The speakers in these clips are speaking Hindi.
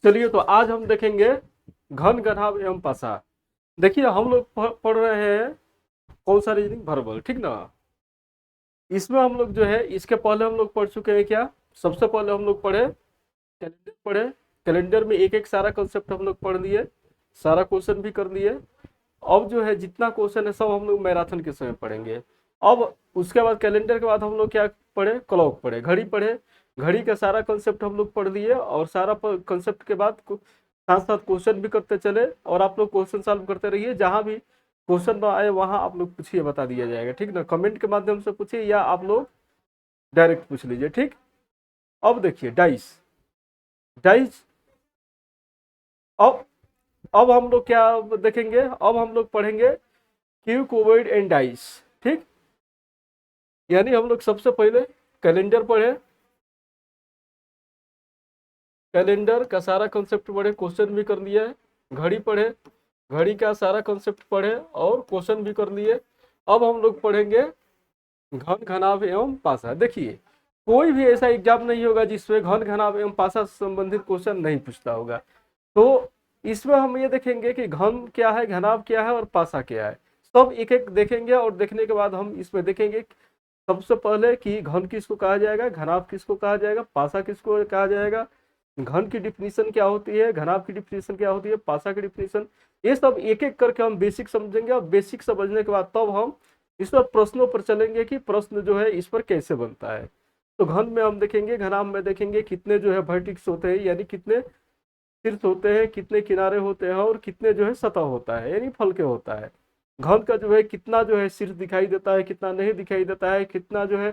चलिए तो आज हम देखेंगे घन घनाभ एवं पासा। देखिए हम लोग पढ़ रहे हैं कौन सा रीजनिंग वर्बल, ठीक ना। इसमें हम लोग जो है इसके पहले हम लोग पढ़ चुके हैं क्या। सबसे पहले हम लोग पढ़े कैलेंडर में एक एक सारा कंसेप्ट हम लोग पढ़ लिए, सारा क्वेश्चन भी कर लिए। अब जो है जितना क्वेश्चन है सब हम लोग मैराथन के समय पढ़ेंगे। अब उसके बाद कैलेंडर के बाद हम लोग क्या पढ़े, क्लॉक पढ़े, घड़ी पढ़े। घड़ी का सारा कंसेप्ट हम लोग पढ़ लिए और सारा कंसेप्ट के बाद साथ साथ क्वेश्चन भी करते चले और आप लोग क्वेश्चन सॉल्व करते रहिए। जहां भी क्वेश्चन ना आए वहां आप लोग पूछिए, बता दिया जाएगा, ठीक ना। कमेंट के माध्यम से पूछिए या आप लोग डायरेक्ट पूछ लीजिए, ठीक। अब देखिए डाइस। डाइस अब अब हम लोग क्या देखेंगे, अब हम लोग पढ़ेंगे क्यूब ओवॉइड एंड डाइस, ठीक। यानी हम लोग सबसे पहले कैलेंडर पढ़े, कैलेंडर का सारा कंसेप्ट पढ़े, क्वेश्चन भी कर लिया है। घड़ी पढ़े, घड़ी का सारा कंसेप्ट पढ़े और क्वेश्चन भी कर लिए। अब हम लोग पढ़ेंगे घन घनाभ एवं पासा। देखिए कोई भी ऐसा एग्जाम नहीं होगा जिसमें घन घनाभ एवं पासा से संबंधित क्वेश्चन नहीं पूछता होगा। तो इसमें हम ये देखेंगे कि घन क्या है, घनाभ क्या है और पासा क्या है। सब एक एक देखेंगे और देखने के बाद हम इसमें देखेंगे सबसे पहले कि घन किसको कहा जाएगा, घनाभ किसको कहा जाएगा, पासा किसको कहा जाएगा, घन की डिफिनीशन क्या होती है, घनाभ की डिफिनीशन क्या होती है, पासा की डिफिनीशन। ये सब एक एक करके हम बेसिक समझेंगे और बेसिक समझने के बाद तब हम इस पर प्रश्नों पर चलेंगे कि प्रश्न जो है इस पर कैसे बनता है। तो घन में हम देखेंगे, घनाभ में देखेंगे कितने जो है वर्टिक्स होते हैं यानी कितने शीर्ष होते हैं, कितने किनारे होते हैं और कितने जो है सतह होता है यानी फलके होता है। घन का जो है कितना जो है शीर्ष दिखाई देता है, कितना नहीं दिखाई देता है, कितना जो है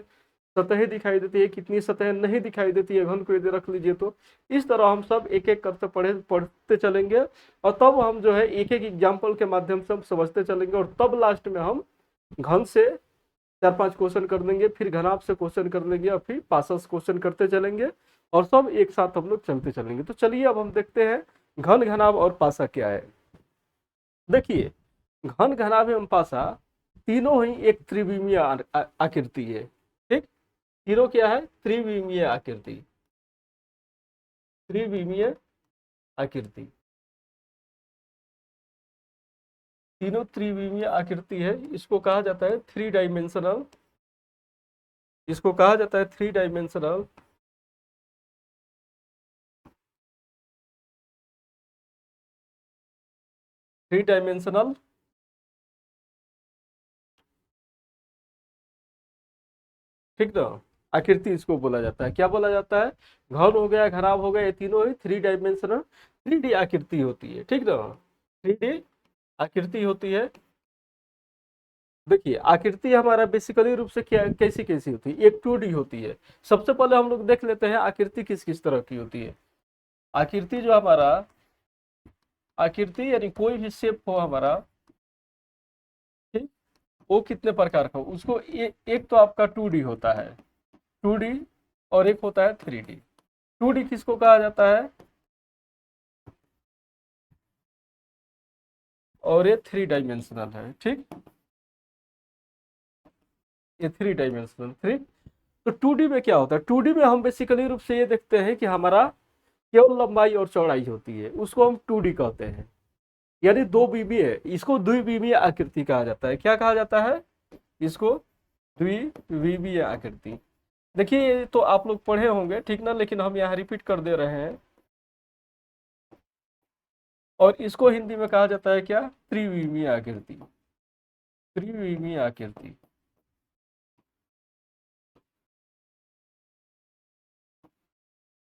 सतहें दिखाई देती है, कितनी सतहें नहीं दिखाई देती है घन को यदि रख लीजिए तो। इस तरह हम सब एक एक करते पढ़ते चलेंगे और तब हम जो है एक एक एग्जाम्पल के माध्यम से हम समझते चलेंगे और तब लास्ट में हम घन से 4-5 क्वेश्चन कर देंगे, फिर घनाभ से क्वेश्चन कर लेंगे और फिर पासा से क्वेश्चन करते चलेंगे और सब एक साथ हम लोग चलते चलेंगे। तो चलिए अब हम देखते हैं घन घनाभ और पासा क्या है। देखिए घन घनाभ एवं पासा तीनों ही एक त्रिविमीय आकृति है, ठीक। तीनों क्या है, त्रिविमीय आकृति, त्रिविमीय आकृति। तीनों त्रिविमीय आकृति है, इसको कहा जाता है थ्री डायमेंशनल, इसको कहा जाता है थ्री डायमेंशनल थ्री डायमेंशनल ठीक ना, आकृति इसको बोला जाता है। क्या बोला जाता है, घन हो गया, घनाभ हो गया, ये तीनों ही थ्री डायमेंशनल 3D आकृति होती है, ठीक ना। 3D आकृति होती है। देखिए आकृति हमारा बेसिकली रूप से क्या कैसी कैसी होती है, एक 2D होती है। सबसे पहले हम लोग देख लेते हैं आकृति किस किस तरह की होती है। आकृति जो हमारा, आकृति यानी कोई भी शेप हो हमारा, ठीक, वो कितने प्रकार का उसको एक तो आपका 2D होता है, 2D, और एक होता है 3D। 2D किसको कहा जाता है, और ये थ्री डायमेंशनल है, ठीक। ये थ्री डायमेंशनल थ्री। तो 2D में क्या होता है, 2D में हम बेसिकली रूप से ये देखते हैं कि हमारा केवल लंबाई और चौड़ाई होती है, उसको हम 2D कहते हैं। यानी दो बीमी है, इसको द्विविमीय आकृति कहा जाता है। क्या कहा जाता है इसको, द्विविमीय आकृति। देखिए ये तो आप लोग पढ़े होंगे, ठीक ना, लेकिन हम यहाँ रिपीट कर दे रहे हैं। और इसको हिंदी में कहा जाता है क्या, त्रिविमीय आकृति, त्रिविमीय आकृति,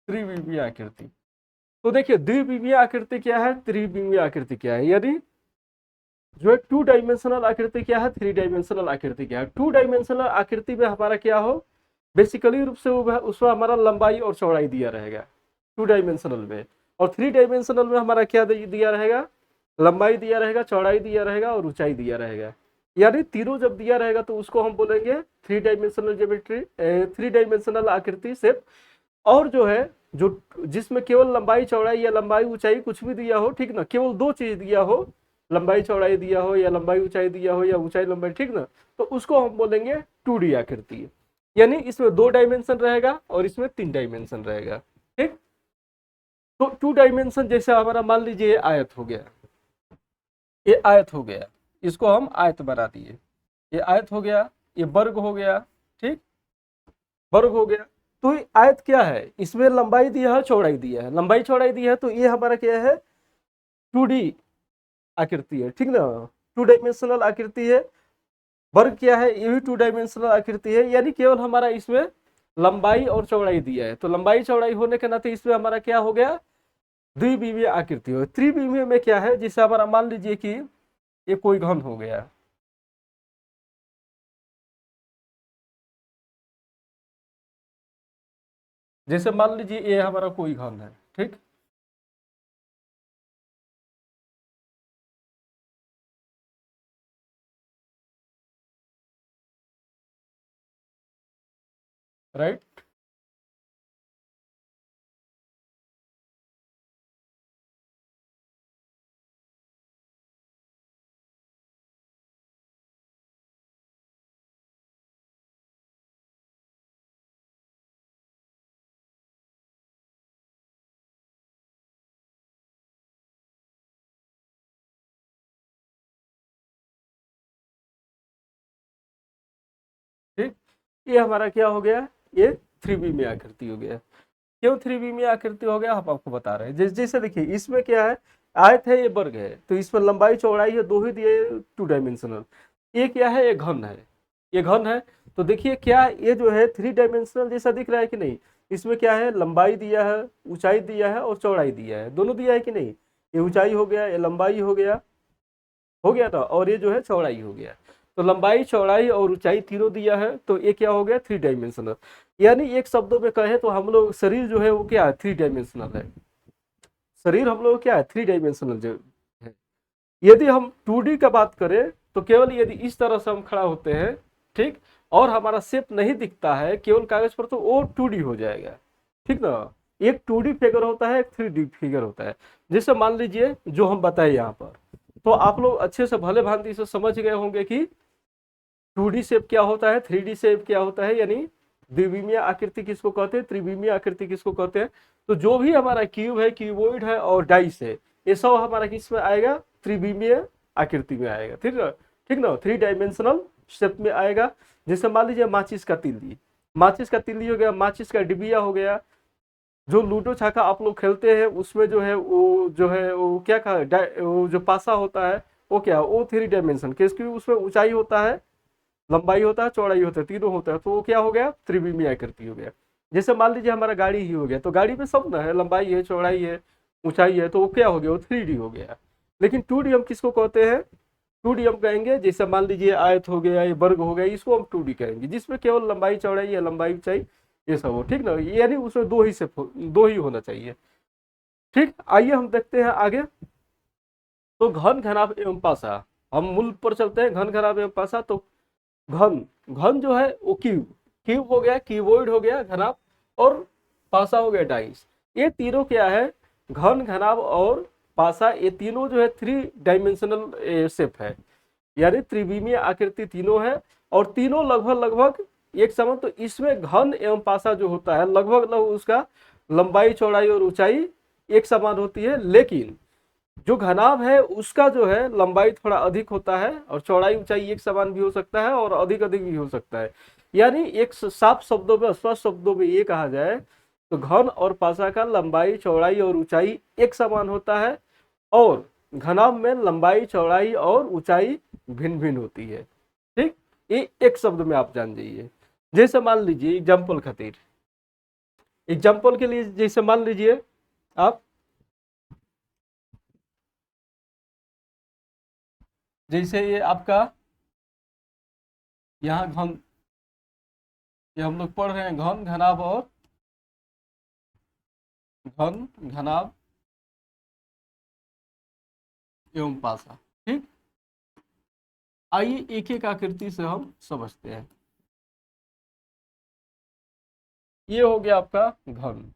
त्रिविमीय आकृति। तो देखिए द्विविमीय आकृति क्या है, त्रिविमीय आकृति क्या है। यदि जो है 2 डायमेंशनल आकृति क्या है, 3 डायमेंशनल आकृति क्या है। 2 डायमेंशनल आकृति में हमारा क्या हो, बेसिकली रूप से उसमें हमारा लंबाई और चौड़ाई दिया रहेगा 2 डायमेंशनल में। और 3 डायमेंशनल में हमारा क्या दिया रहेगा, लंबाई दिया रहेगा, चौड़ाई दिया रहेगा और ऊंचाई दिया रहेगा। यानी तीनों जब दिया रहेगा तो उसको हम बोलेंगे 3 डायमेंशनल ज्योमेट्री, 3 डायमेंशनल आकृति से। और जो है जो जिसमें केवल लंबाई चौड़ाई या लंबाई ऊंचाई कुछ भी दिया हो, ठीक ना, केवल दो चीज दिया हो, लंबाई चौड़ाई दिया हो या लंबाई ऊंचाई दिया हो या ऊंचाई लंबाई, ठीक ना, तो उसको हम बोलेंगे 2D आकृति। यानी इसमें 2 डायमेंशन रहेगा और इसमें 3 डायमेंशन रहेगा, ठीक। तो टू डायमेंशन जैसे हमारा मान लीजिए ये आयत हो गया, ये आयत हो गया, इसको हम आयत बना दिए, ये आयत हो गया, ये वर्ग हो गया, ठीक, वर्ग हो गया। तो ये आयत क्या है, इसमें लंबाई दिया है, चौड़ाई दिया है, लंबाई चौड़ाई दिया है, तो ये हमारा क्या है, 2D आकृति है, ठीक ना, टू डायमेंशनल आकृति है। वर्ग क्या है, ये भी टू डायमेंशनल आकृति है, यानी केवल हमारा इसमें लंबाई और चौड़ाई दिया है, तो लंबाई चौड़ाई होने के नाते इसमें हमारा क्या हो गया, द्विविमीय आकृति हो। त्रिविमीय में क्या है, जिसे हमारा मान लीजिए कि ये कोई घन हो गया, जैसे मान लीजिए ये हमारा कोई घन है, ठीक, राइट। ठीक, ये हमारा क्या हो गया, ये थ्री में आकृति हो गया। क्यों थ्री में आकृति हो गया, हम आपको बता रहे हैं। जैसे जैसे देखिए इसमें क्या है, आयत है, ये वर्ग है, तो इसमें लंबाई चौड़ाई है, दो ही दिए, टू डायमेंशनल। ये क्या है, ये घन है, ये घन है। तो देखिए क्या ये जो है थ्री डायमेंशनल जैसा दिख रहा है कि नहीं, इसमें क्या है, लंबाई दिया है, ऊंचाई दिया है और चौड़ाई दिया है, दोनों दिया है कि नहीं, ये ऊंचाई हो गया, ये लंबाई हो गया था, और ये जो है चौड़ाई हो गया। तो लंबाई चौड़ाई और ऊंचाई तीनों दिया है, तो ये क्या हो गया, थ्री डायमेंशनल। यानी एक शब्दों में कहें तो हम लोग शरीर जो है वो क्या है, थ्री डायमेंशनल है। शरीर हम लोग क्या है, थ्री डायमेंशनल जो है। यदि हम 2D का बात करें तो केवल यदि इस तरह से हम खड़ा होते हैं, ठीक, और हमारा शेप नहीं दिखता है केवल कागज पर, तो वो 2D हो जाएगा, ठीक ना। एक 2D फिगर होता है, एक 3D फिगर होता है। जैसे मान लीजिए जो हम बताए यहाँ पर, तो आप लोग अच्छे से भले भांति से समझ गए होंगे कि 2D शेप क्या होता है, 3D शेप क्या होता है, यानी द्विविमीय आकृति किसको कहते हैं, त्रिविमीय आकृति किसको कहते हैं। तो जो भी हमारा क्यूब है, क्यूबोइड है और डाइस है, ये सब हमारा किस में आएगा, त्रिविमीय आकृति में आएगा, ठीक ना, ठीक ना, थ्री डायमेंशनल शेप में आएगा। जैसे मान लीजिए माचिस का तिल्ली, माचिस का तिल्ली हो गया, माचिस का डिबिया हो गया। जो लूडो छक्का आप लोग खेलते हैं उसमें जो है वो जो है वो क्या कहा, वो जो पासा होता है वो क्या, वो थ्री डायमेंशन, क्योंकि उसमें ऊंचाई होता है, लंबाई होता है, चौड़ाई होता है, तीनों होता है, तो वो क्या हो गया, त्रिविमीय आकृति हो गया। जैसे मान लीजिए हमारा गाड़ी ही हो गया, तो गाड़ी में सब ना है, लंबाई है, चौड़ाई है, ऊंचाई है, तो वो क्या हो गया, वो 3D हो गया। लेकिन 2D हम किसको कहते हैं, 2D हम कहेंगे, जैसे मान लीजिए आयत हो गया, ये वर्ग हो गया, इसको हम 2D कहेंगे, जिसमें केवल लंबाई चौड़ाई या लंबाई ऊंचाई ये सब हो, ठीक ना, यानी उसमें दो ही से दो ही होना चाहिए। ठीक, आइए हम देखते हैं आगे। तो घन घनाभ एवं पासा, हम मूल पर चलते हैं, घन घनाभ एवं पासा। तो घन, घन जो है वो क्यूब, क्यूब हो गया, क्यूबोइड हो गया, घनाभ, और पासा हो गया डाइस। ये तीनों क्या है, घन घनाभ और पासा, ये तीनों जो है थ्री डायमेंशनल शेप है, यानी त्रिविमीय आकृति तीनों है, और तीनों लगभग लगभग एक समान। तो इसमें घन एवं पासा जो होता है लगभग लगभग उसका लंबाई चौड़ाई और ऊंचाई एक समान होती है, लेकिन जो घनाभ है उसका जो है लंबाई थोड़ा अधिक होता है, और चौड़ाई ऊंचाई एक समान भी हो सकता है और अधिक अधिक भी हो सकता है। यानी एक साफ शब्दों में, स्पष्ट शब्दों में ये कहा जाए तो घन और पासा का लंबाई चौड़ाई और ऊंचाई एक समान होता है, और घनाभ में लंबाई चौड़ाई और ऊंचाई भिन्न भिन्न होती है। ठीक, ये एक शब्द में आप जान जाइए। जैसे मान लीजिए एग्जाम्पल खातिर, एग्जाम्पल के लिए जैसे मान लीजिए आप, जैसे ये आपका यहाँ घन, ये हम लोग पढ़ रहे हैं घन घनाभ और घन घनाभ एवं पासा। ठीक, आइए एक एक आकृति से हम समझते हैं। ये हो गया आपका घन,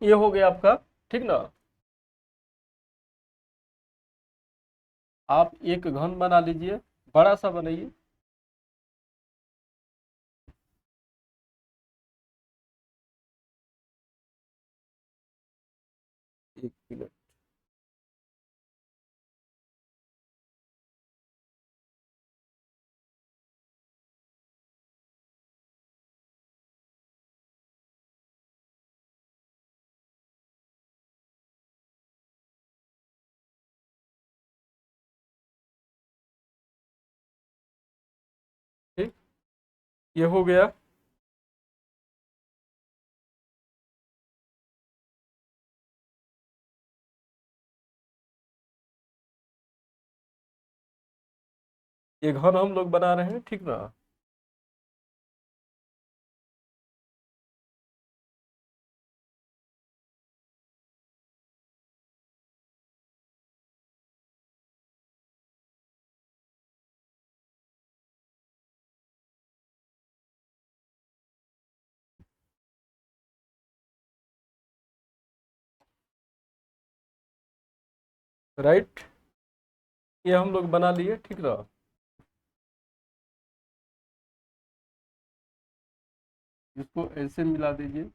ये हो गया आपका ठीक ना। आप एक घन बना लीजिए, बड़ा सा बनाइए। एक मिनट। ठीक, ये हो गया। ये घन हम लोग बना रहे हैं, ठीक ना। राइट, ये हम लोग बना लिए, ठीक ना। इसको ऐसे मिला दीजिए।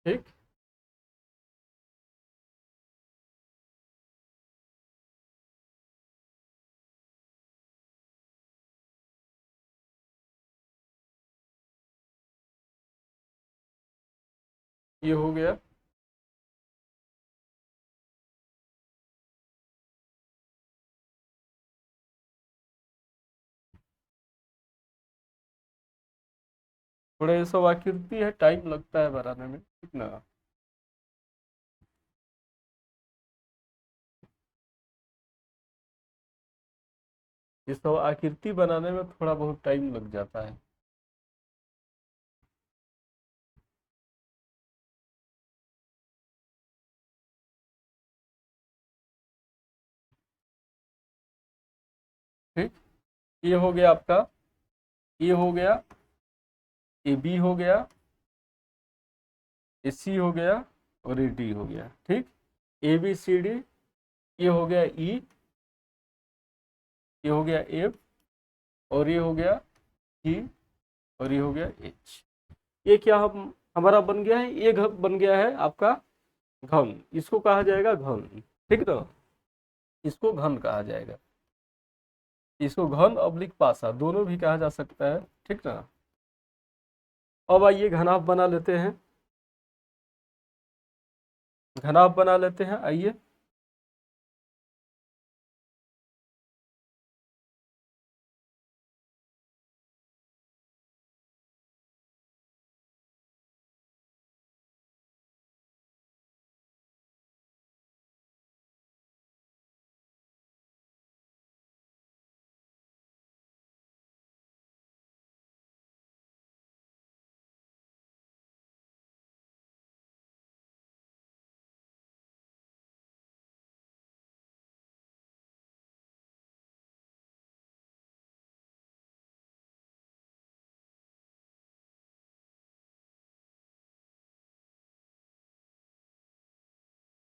ठीक, ये हो गया। थोड़ा ये सब आकृति है, टाइम लगता है बनाने में, ठीक ना। ये सब आकृति बनाने में थोड़ा बहुत टाइम लग जाता है। ठीक, ये हो गया आपका, ये हो गया, ये बी हो गया, ये सी हो गया, और ये डी हो गया। ठीक, ए बी सी डी, ये हो गया ई, ये हो गया एफ, और ये हो गया जी, और ये हो गया एच। ये क्या हम हमारा बन गया है, ये बन गया है आपका घन। इसको कहा जाएगा घन, ठीक ना। इसको घन कहा जाएगा। इसको घन अब्लिक पासा दोनों भी कहा जा सकता है, ठीक ना। अब आइए घनाभ बना लेते हैं। घनाभ बना लेते हैं, आइए।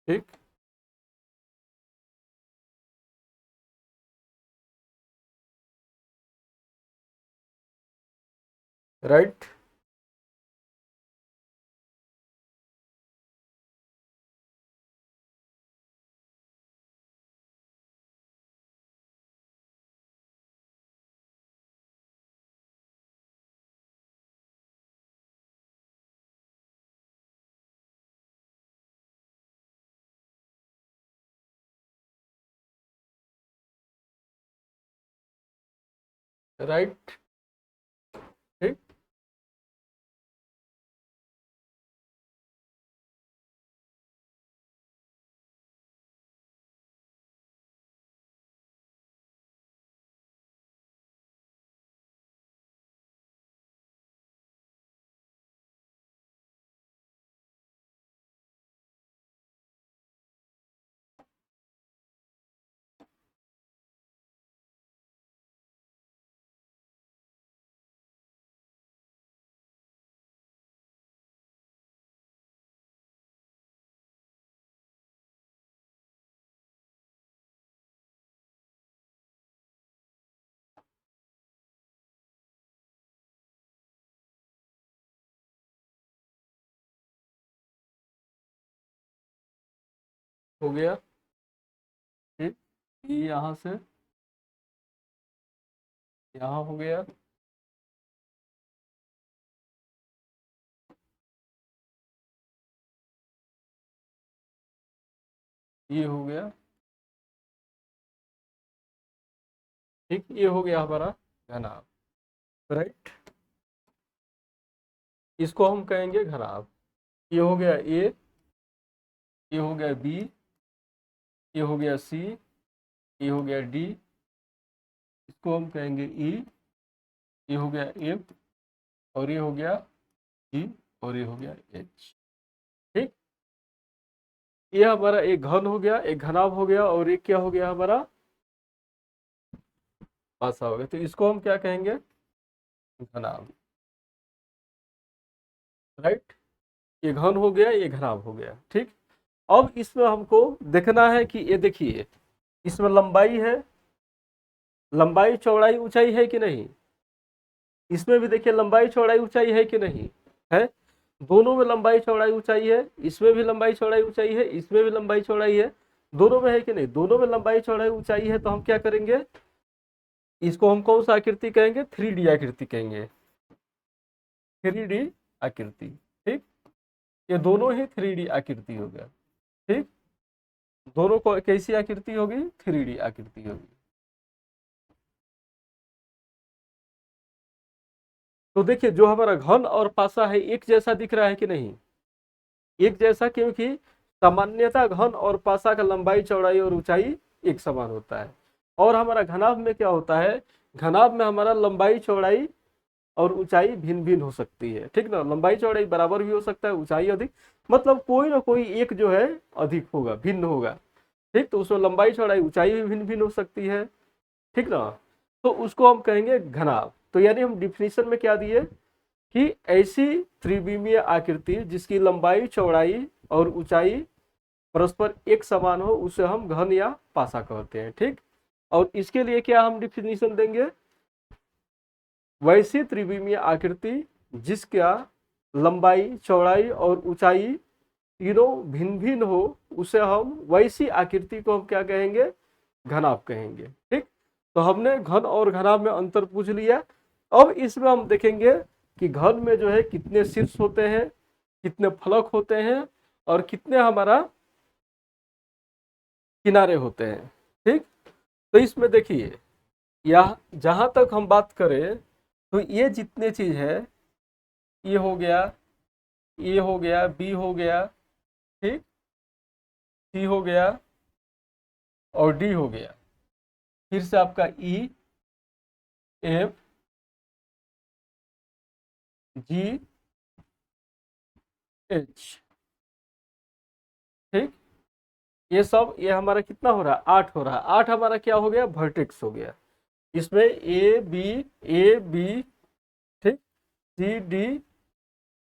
ठीक, राइट। राइट, ठीक, हो गया, ठीक। ये यहाँ से यहाँ हो गया, ये हो गया, ठीक। ये हो गया हमारा घनाभ, राइट। इसको हम कहेंगे घनाभ। ये हो गया ए, ये हो गया बी, ये हो गया सी, ये हो गया डी, इसको हम कहेंगे ई, ये हो गया एफ, और ये हो गया जी, और ये हो गया एच, ठीक। ये हमारा एक घन हो गया, एक घनाभ हो गया, और एक क्या हो गया हमारा पासा हो गया। तो इसको हम क्या कहेंगे घनाभ, राइट। ये घन हो गया, ये घनाभ हो गया, ठीक। अब इसमें हमको देखना है कि ये देखिए, इसमें लंबाई है, लंबाई चौड़ाई ऊंचाई है कि नहीं। इसमें भी देखिए लंबाई चौड़ाई ऊंचाई है कि नहीं है। दोनों में लंबाई चौड़ाई ऊंचाई है, इसमें भी लंबाई चौड़ाई ऊंचाई है, इसमें भी लंबाई चौड़ाई है, दोनों में है कि नहीं। दोनों में लंबाई चौड़ाई ऊंचाई है, तो हम क्या करेंगे, इसको हम कौन सा आकृति कहेंगे, 3D आकृति कहेंगे, 3D आकृति, ठीक। ये दोनों ही 3D आकृति हो गया, ठीक। दोनों को कैसी आकृति होगी, 3D आकृति होगी। तो देखिए जो हमारा घन और पासा है एक जैसा दिख रहा है कि नहीं, एक जैसा, क्योंकि सामान्यतः घन और पासा का लंबाई चौड़ाई और ऊंचाई एक समान होता है। और हमारा घनाभ में क्या होता है, घनाभ में हमारा लंबाई चौड़ाई और ऊंचाई भिन्न भिन्न हो सकती है, ठीक ना। लंबाई चौड़ाई बराबर भी हो सकता है, ऊंचाई अधिक, मतलब कोई ना कोई एक जो है अधिक होगा, भिन्न होगा, ठीक। तो उसमें लंबाई चौड़ाई ऊंचाई भी भिन्न भिन्न हो सकती है, ठीक ना। तो उसको हम कहेंगे घनाभ। तो यानी हम डिफिनीशन में क्या दिए कि ऐसी त्रिविमीय आकृति जिसकी लंबाई चौड़ाई और ऊंचाई परस्पर एक समान हो, उसे हम घन या पासा कहते हैं, ठीक। और इसके लिए क्या हम डिफिनीशन देंगे, वैसी त्रिविमीय आकृति जिसका लंबाई चौड़ाई और ऊंचाई तीनों भिन्न भिन्न हो, उसे हम वैसी आकृति को हम क्या कहेंगे, घनाभ कहेंगे, ठीक। तो हमने घन और घनाभ में अंतर पूछ लिया। अब इसमें हम देखेंगे कि घन में जो है कितने शीर्ष होते हैं, कितने फलक होते हैं, और कितने हमारा किनारे होते हैं, ठीक। तो इसमें देखिए, यह जहां तक हम बात करें तो ये जितने चीज है, ये हो गया, ए हो गया, बी हो गया, ठीक, सी हो गया, और डी हो गया, फिर से आपका ई, एफ, जी, एच, ठीक। ये सब, ये हमारा कितना हो रहा है, 8 हो रहा है। 8 हमारा क्या हो गया, वर्टेक्स हो गया। इसमें ए बी, ठीक, C D,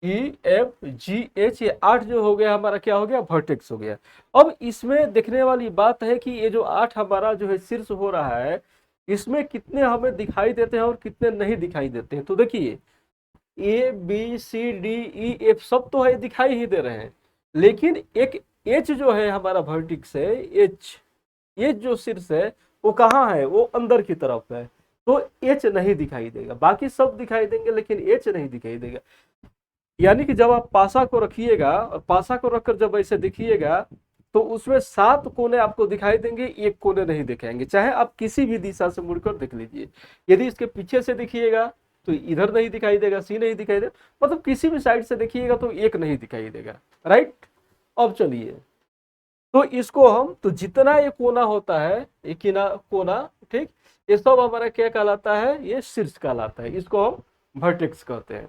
E F G H, ये 8 जो हो गया हमारा क्या हो गया, वर्टेक्स हो गया। अब इसमें देखने वाली बात है कि ये जो 8 हमारा जो है शीर्ष हो रहा है, इसमें कितने हमें दिखाई देते हैं और कितने नहीं दिखाई देते हैं। तो देखिए A B C D E F सब तो है, दिखाई ही दे रहे हैं, लेकिन एक एच जो है हमारा वर्टिक्स है, एच, एच जो शीर्ष है वो कहाँ है, वो अंदर की तरफ है, तो एच नहीं दिखाई देगा। बाकी सब दिखाई देंगे लेकिन एच नहीं दिखाई देगा। यानी कि जब आप पासा को रखिएगा और पासा को रखकर जब ऐसे दिखिएगा, तो उसमें 7 कोने आपको दिखाई देंगे, एक कोने नहीं दिखाएंगे, चाहे आप किसी भी दिशा से मुड़कर देख लीजिए। यदि इसके पीछे से दिखिएगा तो इधर नहीं दिखाई देगा, सी नहीं दिखाई देगा, मतलब किसी भी साइड से देखिएगा तो एक नहीं दिखाई देगा, राइट। अब चलिए, तो इसको हम, तो जितना ये कोना होता है, ये कोना, ठीक, ये सब हमारा क्या कहलाता है, ये शीर्ष कहलाता है, इसको हम वर्टेक्स कहते हैं।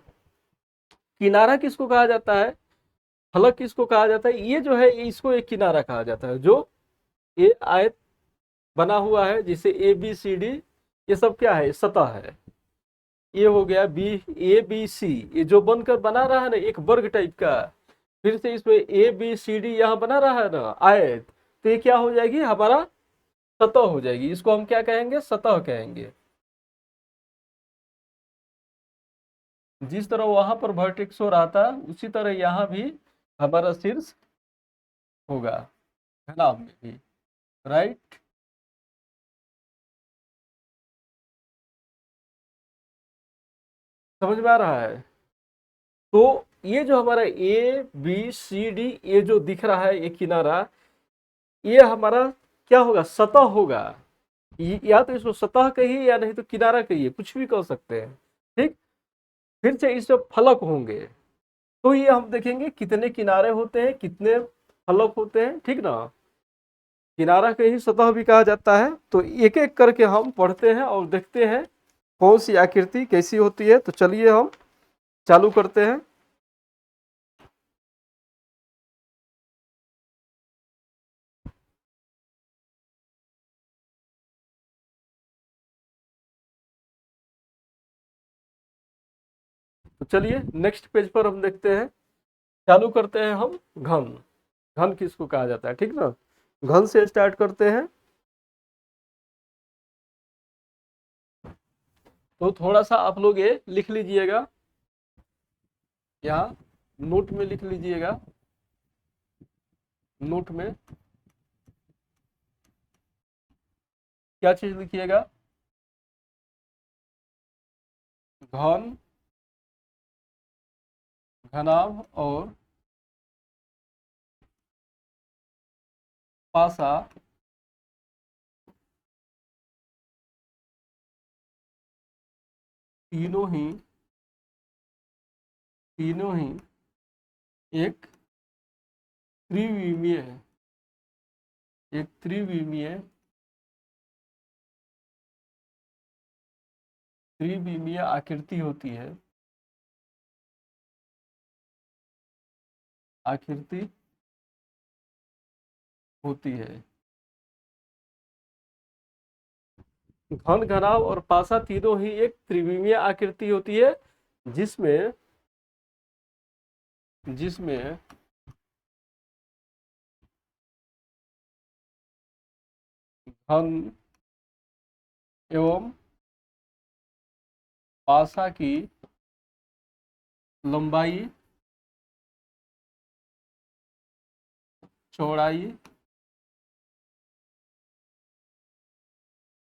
किनारा किसको कहा जाता है, फलक किसको कहा जाता है, ये जो है इसको एक किनारा कहा जाता है, जो ये आयत बना हुआ है जिसे ए बी सी डी, ये सब क्या है, सतह है। ये हो गया बी, ए बी सी, ये जो बनकर बना रहा है ना एक वर्ग टाइप का, फिर से इसमें ए बी सी डी यहाँ बना रहा है ना आयत, तो ये क्या हो जाएगी, हमारा सतह हो जाएगी। इसको हम क्या कहेंगे, सतह कहेंगे। जिस तरह वहां पर वर्टेक्स हो रहा था, उसी तरह यहाँ भी हमारा शीर्ष होगा। घनाभ में भी, राइट। समझ में आ रहा है? तो ये जो हमारा ए बी सी डी, ये जो दिख रहा है ये किनारा, ये हमारा क्या होगा, सतह होगा। या तो इसको सतह कहिए या नहीं तो किनारा कहिए, कुछ भी कह सकते हैं। ठीक। फिर से इस पे फलक होंगे, तो ये हम देखेंगे कितने किनारे होते हैं, कितने फलक होते हैं, ठीक ना। किनारा के ही सतह भी कहा जाता है। तो एक एक करके हम पढ़ते हैं और देखते हैं कौन सी आकृति कैसी होती है। तो चलिए हम चालू करते हैं। तो चलिए नेक्स्ट पेज पर हम देखते हैं। चालू करते हैं हम घन। घन किसको कहा जाता है, ठीक ना। घन से स्टार्ट करते हैं। तो थोड़ा सा आप लोग ये लिख लीजिएगा, यहाँ नोट में लिख लीजिएगा। नोट में क्या चीज लिखिएगा, घन, घनाभ और पासा तीनों ही, तीनों ही एक त्रिविमीय है। एक त्रिविमीय, त्रिविमीय आकृति होती है। आकृति होती है। घन, घनाभ और पासा तीनों ही एक त्रिविमीय आकृति होती है, जिसमें जिसमें घन एवं पासा की लंबाई, चौड़ाई,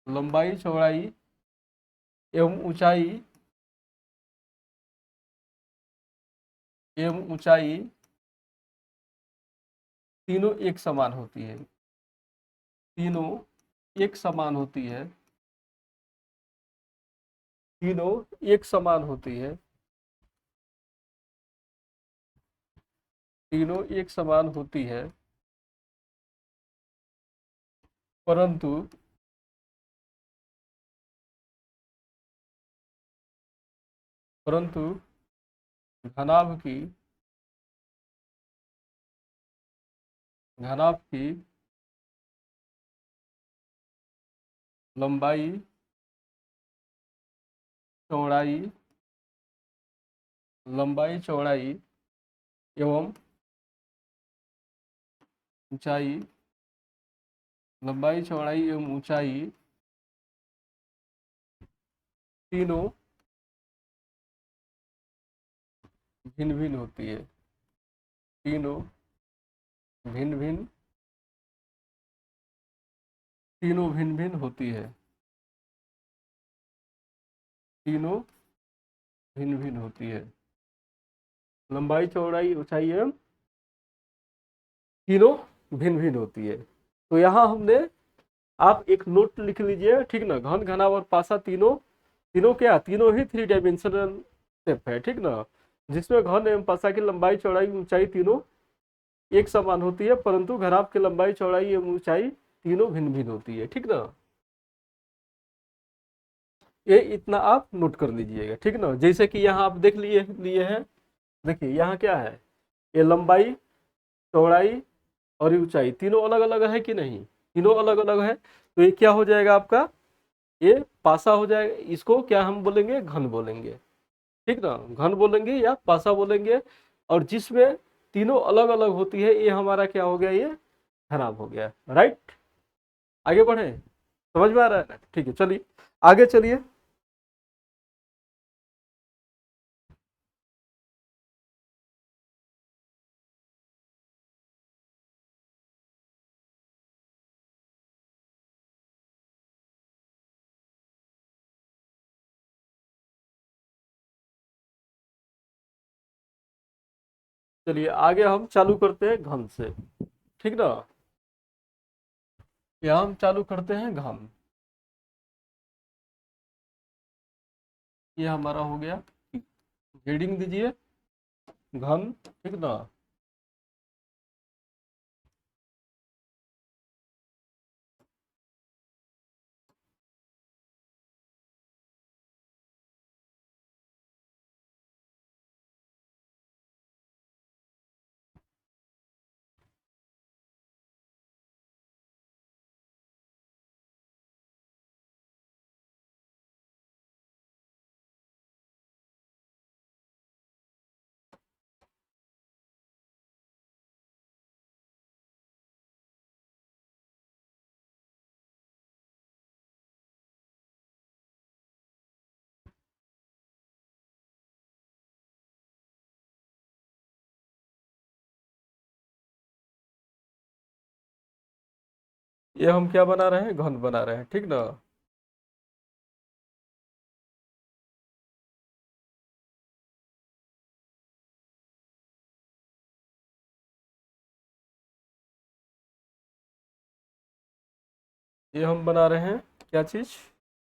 लंबाई चौड़ाई एवं ऊंचाई, एवं ऊंचाई तीनों एक समान होती है। तीनों एक समान होती है। तीनों एक समान होती है। तीनों एक समान होती है, परंतु परंतु घनाभ की, घनाभ की लंबाई, चौड़ाई, लंबाई चौड़ाई एवं ऊंचाई, लंबाई चौड़ाई एवं ऊंचाई तीनों भिन्न भिन्न होती है। तीनों भिन्न भिन्न, तीनों भिन्न भिन्न होती है। तीनों भिन्न भिन्न होती है। लंबाई चौड़ाई ऊंचाई एवं तीनों भिन्न भिन्न होती है। तो यहाँ हमने, आप एक नोट लिख लीजिए, ठीक ना। घन, घनाभ और पासा तीनों, तीनों क्या, तीनों ही थ्री डायमेंशनल शेप है, ठीक ना। जिसमें घन एवं पासा की लंबाई चौड़ाई ऊंचाई तीनों एक समान होती है, परंतु घनाभ की लंबाई चौड़ाई एवं ऊंचाई तीनों भिन्न भिन्न होती है, ठीक ना। ये इतना आप नोट कर लीजिएगा, ठीक ना। जैसे कि यहाँ आप देख लिए लिए हैं, देखिए यहाँ क्या है, ये लंबाई, चौड़ाई और ऊंचाई तीनों अलग अलग है कि नहीं, तीनों अलग अलग है। तो ये क्या हो जाएगा आपका, ये पासा हो जाएगा। इसको क्या हम बोलेंगे, घन बोलेंगे, ठीक ना। घन बोलेंगे या पासा बोलेंगे। और जिसमें तीनों अलग अलग होती है, ये हमारा क्या हो गया, ये खराब हो गया, राइट। आगे बढ़े, समझ में आ रहा है ना? ठीक है, चलिए आगे चलिए। चलिए आगे हम चालू करते हैं घन से, ठीक ना। यहाँ हम चालू करते हैं घन। ये हमारा हो गया, हेडिंग दीजिए घन, ठीक ना। ये हम क्या बना रहे हैं, घन बना रहे हैं, ठीक ना। ये हम बना रहे हैं क्या चीज,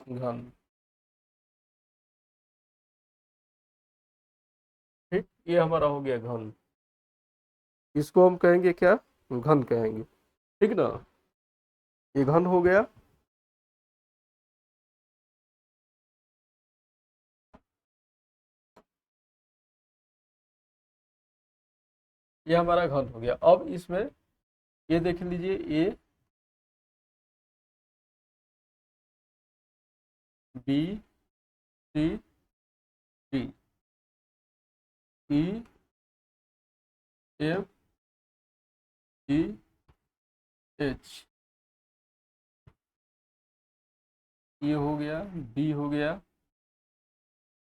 घन, ठीक। ये हमारा हो गया घन, इसको हम कहेंगे क्या, घन कहेंगे, ठीक ना। ये घन हो गया। ये हमारा घन हो गया। अब इसमें ये देख लीजिए, A B C D E F G H, ये हो गया, बी हो गया,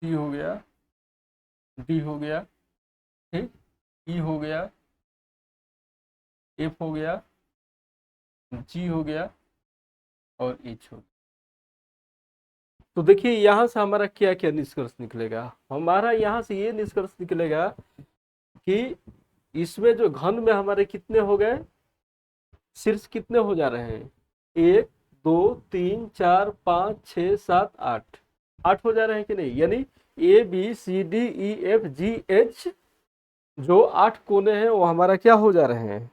सी हो गया, डी हो गया, ठीक। ई हो गया, एफ हो गया, जी हो गया, और एच हो गया। तो देखिए यहाँ से हमारा क्या क्या निष्कर्ष निकलेगा, हमारा यहाँ से ये निष्कर्ष निकलेगा कि इसमें जो घन में हमारे कितने हो गए, शीर्ष कितने हो जा रहे हैं, 1 2 3 4 5 6 7 8, 8 हो जा रहे हैं कि नहीं। यानी ABCDEFGH जो 8 कोने हैं वो हमारा क्या हो जा रहे हैं,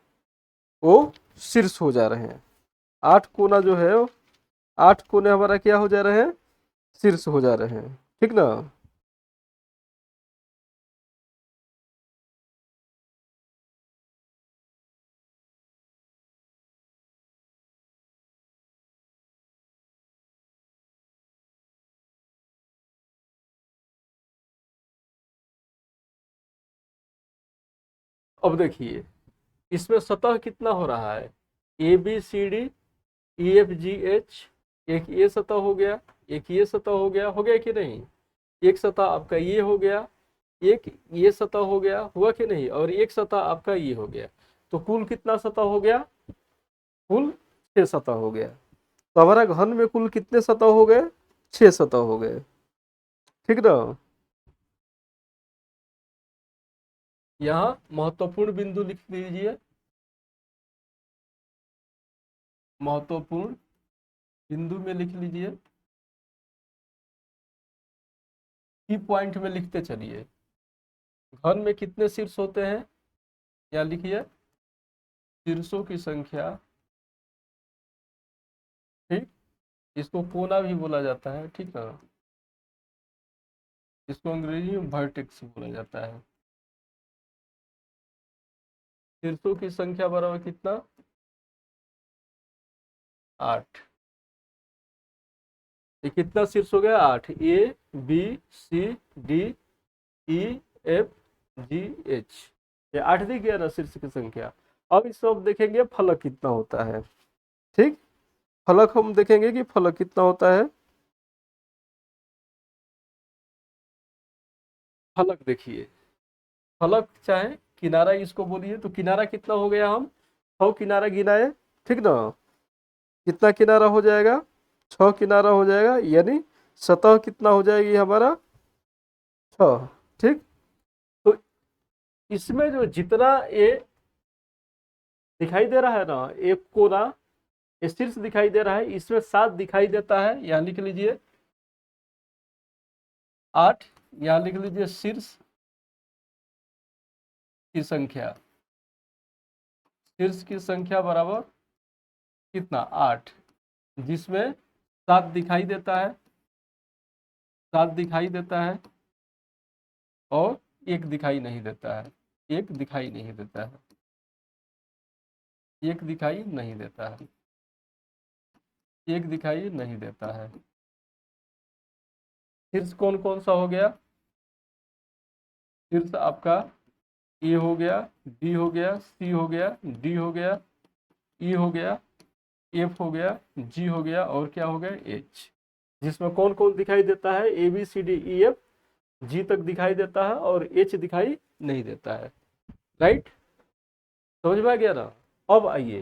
वो शीर्ष हो जा रहे हैं। 8 कोना जो है, 8 कोने हमारा क्या हो जा रहे हैं, शीर्ष हो जा रहे हैं, ठीक ना। अब देखिए इसमें सतह कितना हो रहा है, ABCDEFGH, एक ये सतह हो गया, एक ये सतह हो गया कि नहीं। एक सतह आपका ये हो गया, एक ये सतह हो गया, हुआ कि नहीं, और एक सतह आपका ये हो गया। तो कुल कितना सतह हो गया, कुल 6 सतह हो गया। तो हमारा घन में कुल कितने सतह हो गए, 6 सतह हो गए, ठीक ना। यहाँ महत्वपूर्ण बिंदु लिख लीजिए, महत्वपूर्ण बिंदु में लिख लीजिए, की पॉइंट में लिखते चलिए। घन में कितने शीर्ष होते हैं, क्या लिखिए, शीर्षों की संख्या, ठीक। इसको कोना भी बोला जाता है, ठीक ना। इसको अंग्रेजी में वर्टेक्स बोला जाता है। शीर्षों की संख्या बराबर कितना, 8। ये कितना शीर्ष हो गया, 8। ABCDEFGH, ये 8 दिख गया ना शीर्ष की संख्या। अब इसको हम देखेंगे फलक कितना होता है, ठीक। फलक हम देखेंगे कि फलक कितना होता है। फलक देखिए, फलक चाहे किनारा इसको बोलिए, तो किनारा कितना हो गया, हम 6 किनारा गिनाए, ठीक ना। कितना किनारा हो जाएगा, 6 किनारा हो जाएगा, यानी सतह कितना हो जाएगी हमारा, 6, ठीक। तो इसमें जो जितना ये दिखाई दे रहा है ना, एक कोना शीर्ष दिखाई दे रहा है, इसमें 7 दिखाई देता है, यहां लिख लीजिए 8, यहां लिख लीजिए शीर्ष की संख्या, शीर्ष की संख्या बराबर कितना 8, जिसमें 7 दिखाई देता है, 7 दिखाई देता है और 1 दिखाई नहीं देता है, 1 दिखाई नहीं देता है, 1 दिखाई नहीं देता है, 1 दिखाई नहीं देता है। शीर्ष कौन कौन सा हो गया, शीर्ष आपका ए हो गया, बी हो गया, सी हो गया, डी हो गया, ई हो गया, एफ हो गया, जी हो गया और क्या हो गया एच, जिसमें कौन कौन दिखाई देता है, A B C D E F G तक दिखाई देता है और एच दिखाई नहीं देता है। राइट, समझ में आ गया ना। अब आइए,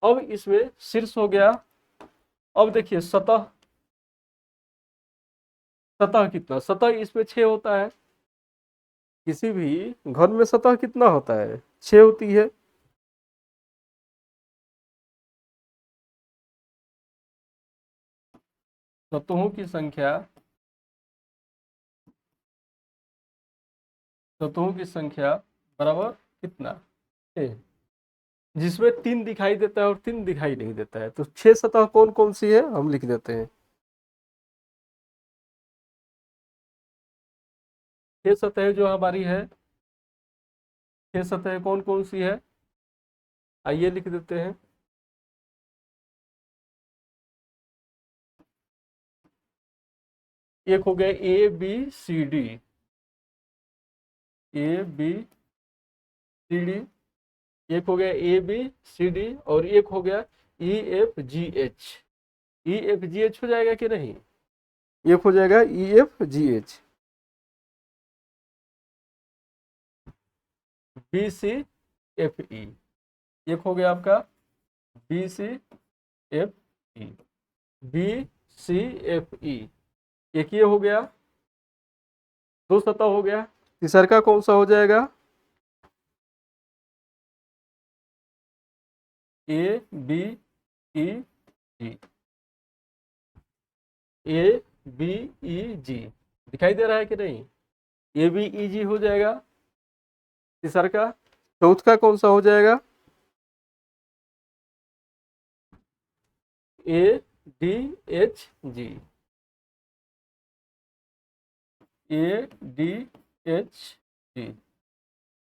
अब इसमें शीर्ष हो गया, अब देखिए सतह, सतह कितना, सतह इसमें 6 होता है, किसी भी घर में सतह कितना होता है 6 होती है। सतहों की संख्या, सतहों की संख्या बराबर कितना 6, जिसमें 3 दिखाई देता है और 3 दिखाई नहीं देता है। तो 6 सतह कौन कौन सी है हम लिख देते हैं, 6 सतह जो हमारी है, 6 सतह कौन कौन सी है, आइए लिख देते हैं। एक हो गया A B C D, A B C D, एक हो गया ए बी सी डी और एक हो गया E F G H, E F G H हो जाएगा कि नहीं, एक हो जाएगा E F G H, B C F E, एक हो गया आपका B C F E, B C F E, एक ये हो गया, 2 सतह हो गया, तीसरा का कौन सा हो जाएगा, A B E ji, A B E जी दिखाई दे रहा है कि नहीं, ए बी ई जी हो जाएगा तीसरा का, चौथ का कौन सा हो जाएगा, A D H G, A D H G,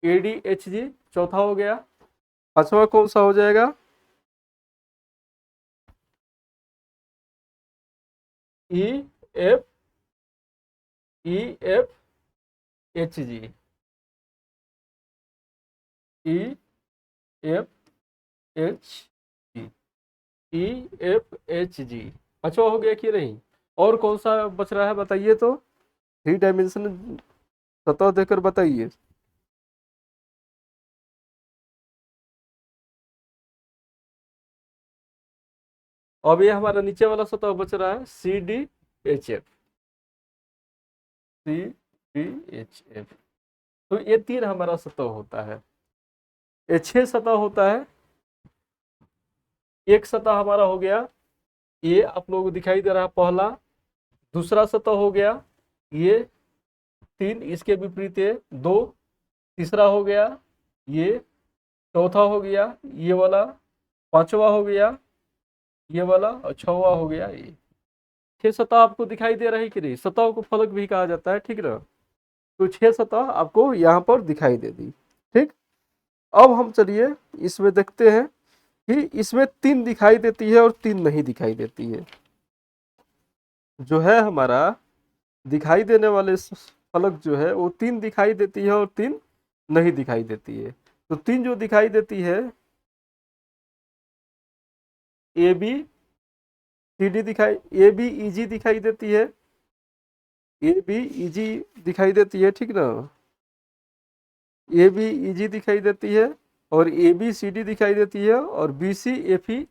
A D H G चौथा हो गया, पांचवा कौन सा हो जाएगा, E F, E F H G, E F H G, E F H G पांचवा हो गया कि नहीं, और कौन सा बच रहा है बताइए तो, 3 डायमेंशन सतह देकर बताइए। अब ये हमारा नीचे वाला सतह बच रहा है C D H F, C D H F, तो ये 3 हमारा सतह होता है, ये 6 सतह होता है। एक सतह हमारा हो गया, ये आप लोगों को दिखाई दे रहा है पहला, दूसरा सतह हो गया ये 3, इसके विपरीत है 2, तीसरा हो गया ये, चौथा हो गया ये वाला, पांचवा हो गया ये वाला और छठवा हो गया ये। 6 सतह आपको दिखाई दे रही कि नहीं, सतह को फलक भी कहा जाता है, ठीक ना। तो 6 सतह आपको यहाँ पर दिखाई दे दी, ठीक। अब हम चलिए इसमें देखते हैं कि इसमें 3 दिखाई देती है और 3 नहीं दिखाई देती है। जो है हमारा दिखाई देने वाले फलक जो है वो 3 दिखाई देती है और 3 नहीं दिखाई देती है। तो 3 जो दिखाई देती है, ए बी सी डी दिखाई, ए बी ई जी दिखाई देती है, ए बी ई जी दिखाई देती है, ठीक ना, ए बी ई जी दिखाई देती है और ए बी सी डी दिखाई देती है और बी सी एफ ई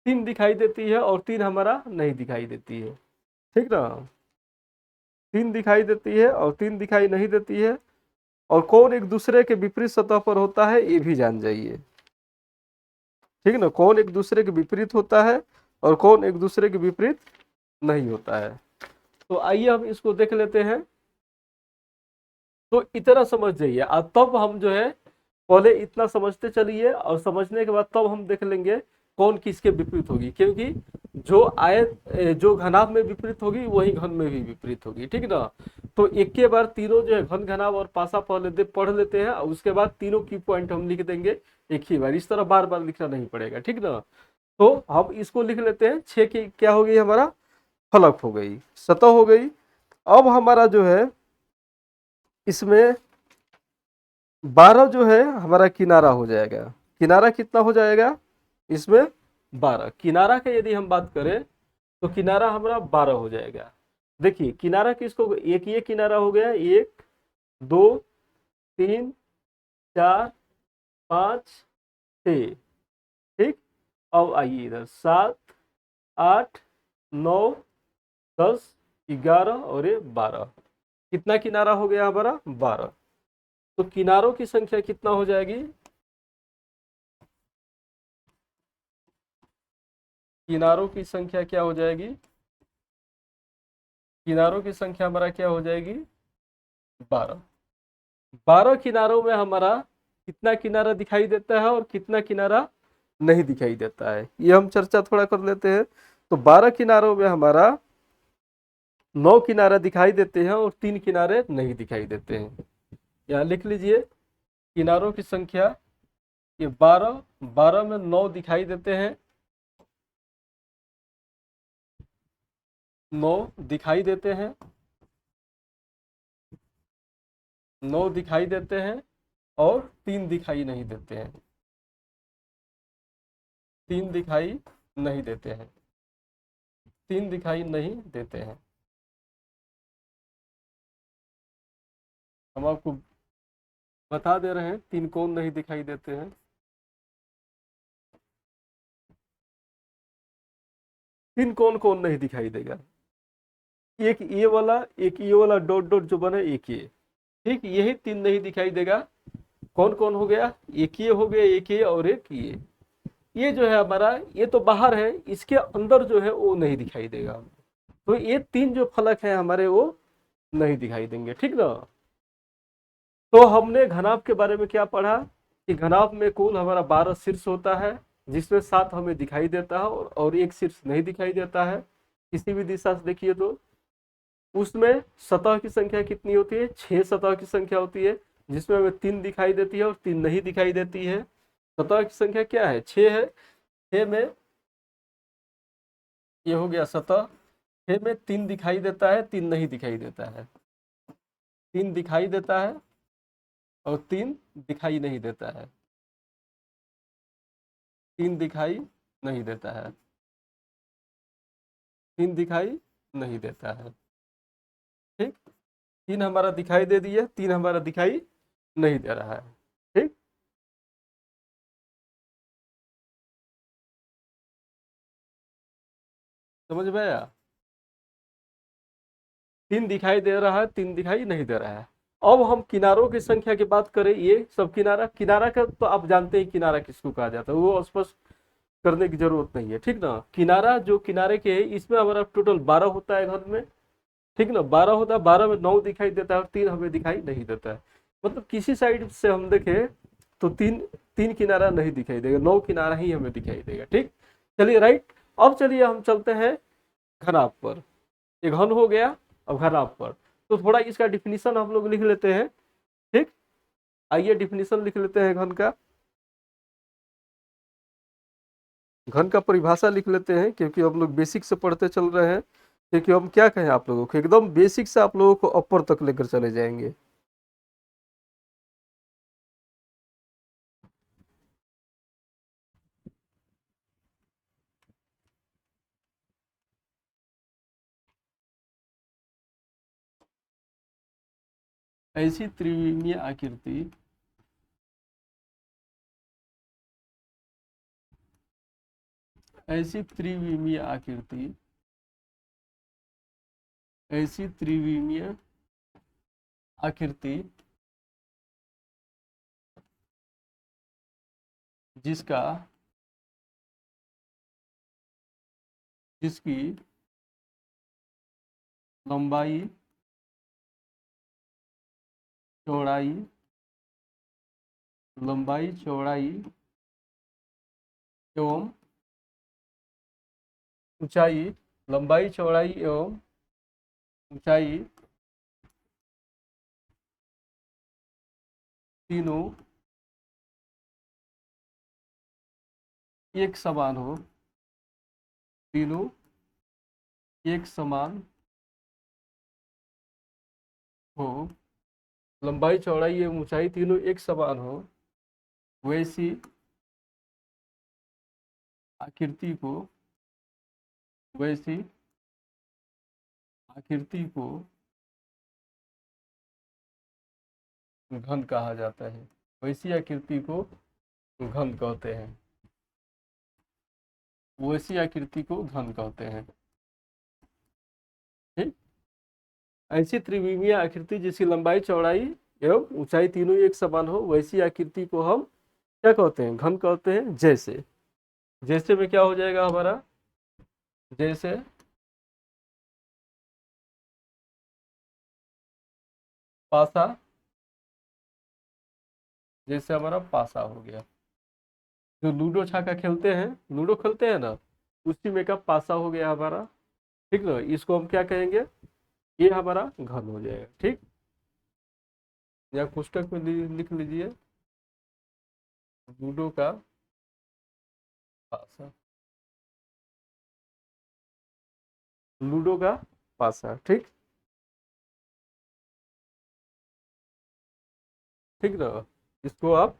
3 दिखाई देती है और 3 हमारा नहीं दिखाई देती है, ठीक ना। 3 दिखाई देती है और 3 दिखाई नहीं देती है। और कौन एक दूसरे के विपरीत सतह पर होता है ये भी जान जाइए। ठीक है ना, कौन एक दूसरे के विपरीत होता है और कौन एक दूसरे के विपरीत नहीं होता है। तो आइए हम इसको देख लेते हैं। तो इतना समझ जाइए, और तब हम जो है पहले इतना समझते चलिए, और समझने के बाद तब हम देख लेंगे कौन किसके विपरीत होगी, क्योंकि जो जो घनाभ में विपरीत होगी वही घन में भी विपरीत होगी। ठीक ना। तो एक के बार तीनों जो है घन, घनाभ और पासा पहले पढ़ लेते हैं, और उसके बाद तीनों की पॉइंट हम लिख देंगे एक ही बार, इस तरह बार बार लिखना नहीं पड़ेगा। ठीक ना। तो हम इसको लिख लेते हैं, 6 की क्या हो गई हमारा, फलक हो गई, सतह हो गई। अब हमारा जो है इसमें 12 जो है हमारा किनारा हो जाएगा। किनारा कितना हो जाएगा इसमें, 12। किनारा का यदि हम बात करें तो किनारा हमारा 12 हो जाएगा। देखिए किनारा किसको, एक ये किनारा हो गया, 1 2 3 4 5 6। ठीक। अब आइए इधर 7 8 9 10 11 और ये 12। कितना किनारा हो गया हमारा, 12। तो किनारों की संख्या कितना हो जाएगी, किनारों की संख्या क्या हो जाएगी, किनारों की संख्या हमारा क्या हो जाएगी, 12। 12 किनारों में हमारा कितना किनारा दिखाई देता है और कितना किनारा नहीं दिखाई देता है, ये हम चर्चा थोड़ा कर लेते हैं। तो 12 किनारों में हमारा 9 किनारे दिखाई देते हैं और 3 किनारे नहीं दिखाई देते हैं। यहाँ लिख लीजिए किनारों की संख्या, ये 12, 12 में 9 दिखाई देते हैं, 9 दिखाई देते हैं, 9 दिखाई देते हैं और 3 दिखाई नहीं देते हैं, 3 दिखाई नहीं देते हैं, 3 दिखाई नहीं देते हैं। हम आपको बता दे रहे हैं 3 कौन नहीं दिखाई देते हैं। 3 कौन कौन नहीं दिखाई देगा, एक ये वाला, एक ये वाला डॉट डॉट जो बने, एक ये। ठीक, यही 3 नहीं दिखाई देगा। कौन कौन हो गया, एक ये हो गया, एक ये और एक ये जो है हमारा, ये तो बाहर है, इसके अंदर जो है वो नहीं दिखाई देगा। तो ये 3 जो फलक है हमारे वो नहीं दिखाई देंगे। ठीक ना। तो हमने घनाभ के बारे में क्या पढ़ा कि घनाभ में कुल हमारा 12 शीर्ष होता है, जिसमें 7 हमें दिखाई देता है और एक शीर्ष नहीं दिखाई देता है किसी भी दिशा से देखिए तो। उसमें सतह की संख्या कितनी होती है, 6 सतह की संख्या होती है, जिसमें हमें 3 दिखाई देती है और 3 नहीं दिखाई देती है। सतह की संख्या क्या है, 6 है। 6 में ये हो गया सतह, 6 में 3 दिखाई देता है, 3 नहीं दिखाई देता है, 3 दिखाई देता है और 3 दिखाई नहीं देता है, 3 दिखाई नहीं देता है, 3 दिखाई नहीं देता है। ठीक, 3 हमारा दिखाई दे दिया, 3 हमारा दिखाई नहीं दे रहा है। ठीक, समझ में आया, 3 दिखाई दे रहा है, 3 दिखाई नहीं दे रहा है। अब हम किनारों की संख्या की बात करें, ये सब किनारा, किनारा का तो आप जानते हैं किनारा किसको कहा जाता है, वो स्पष्ट करने की जरूरत नहीं है। ठीक ना। किनारा जो किनारे के है इसमें हमारा टोटल 12 होता है घर में। ठीक ना, 12 होता है, 12 में 9 दिखाई देता है और 3 हमें दिखाई नहीं देता है। मतलब किसी साइड से हम देखें तो 3 किनारा नहीं दिखाई देगा, 9 किनारा ही हमें दिखाई देगा। ठीक, चलिए राइट। अब चलिए हम चलते हैं घनाभ पर। ये घन हो गया, अब घनाभ पर तो थोड़ा इसका डिफिनीशन हम लोग लिख लेते हैं। ठीक, आइए डिफिनीशन लिख लेते हैं घन का। घन का परिभाषा लिख लेते हैं, क्योंकि हम लोग बेसिक से पढ़ते चल रहे हैं। क्योंकि हम क्या कहें आप लोगों को, एकदम बेसिक से आप लोगों को अपर तक लेकर चले जाएंगे। ऐसी त्रिविमीय आकृति ऐसी त्रिविमीय आकृति ऐसी त्रिविमीय आकृति जिसका जिसकी लंबाई चौड़ाई एवं ऊंचाई, लंबाई चौड़ाई एवं ऊंचाई तीनों एक समान हो, तीनों एक समान हो, लंबाई चौड़ाई एवं ऊंचाई तीनों एक समान हो, वैसी आकृति को वैसी आकृति को घन कहा जाता है। वैसी आकृति को घन कहते हैं। वैसी आकृति को घन कहते हैं। ठीक। ऐसी त्रिविमीय आकृति जिसकी लंबाई चौड़ाई एवं ऊंचाई तीनों एक समान हो, वैसी आकृति को हम क्या कहते हैं? घन कहते हैं। जैसे जैसे में क्या हो जाएगा हमारा? जैसे पासा, जैसे हमारा पासा हो गया। जो लूडो छक्का खेलते हैं, लूडो खेलते हैं ना, उसी में का पासा हो गया हमारा। ठीक ना? इसको हम क्या कहेंगे? ये हमारा घन हो जाएगा। ठीक, या पुस्तक में लिख लीजिए, लूडो का पासा, लूडो का पासा। ठीक, ठीक ना? इसको आप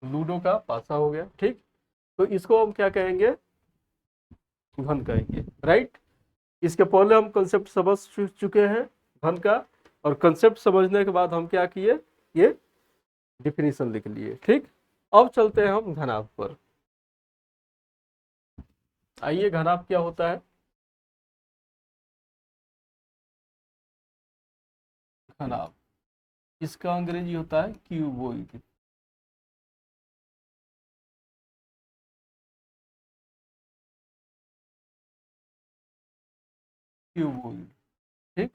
लूडो का पासा हो गया। ठीक, तो इसको हम क्या कहेंगे? घन कहेंगे। राइट। इसके पहले हम कंसेप्ट समझ चुके हैं घन का, और कंसेप्ट समझने के बाद हम क्या किए? ये डिफिनीशन लिख लिए। ठीक, अब चलते हैं हम घनाभ पर। आइए, घनाभ क्या होता है? घनाभ, इसका अंग्रेजी होता है क्यूबोइड। क्यूबोइड। ठीक,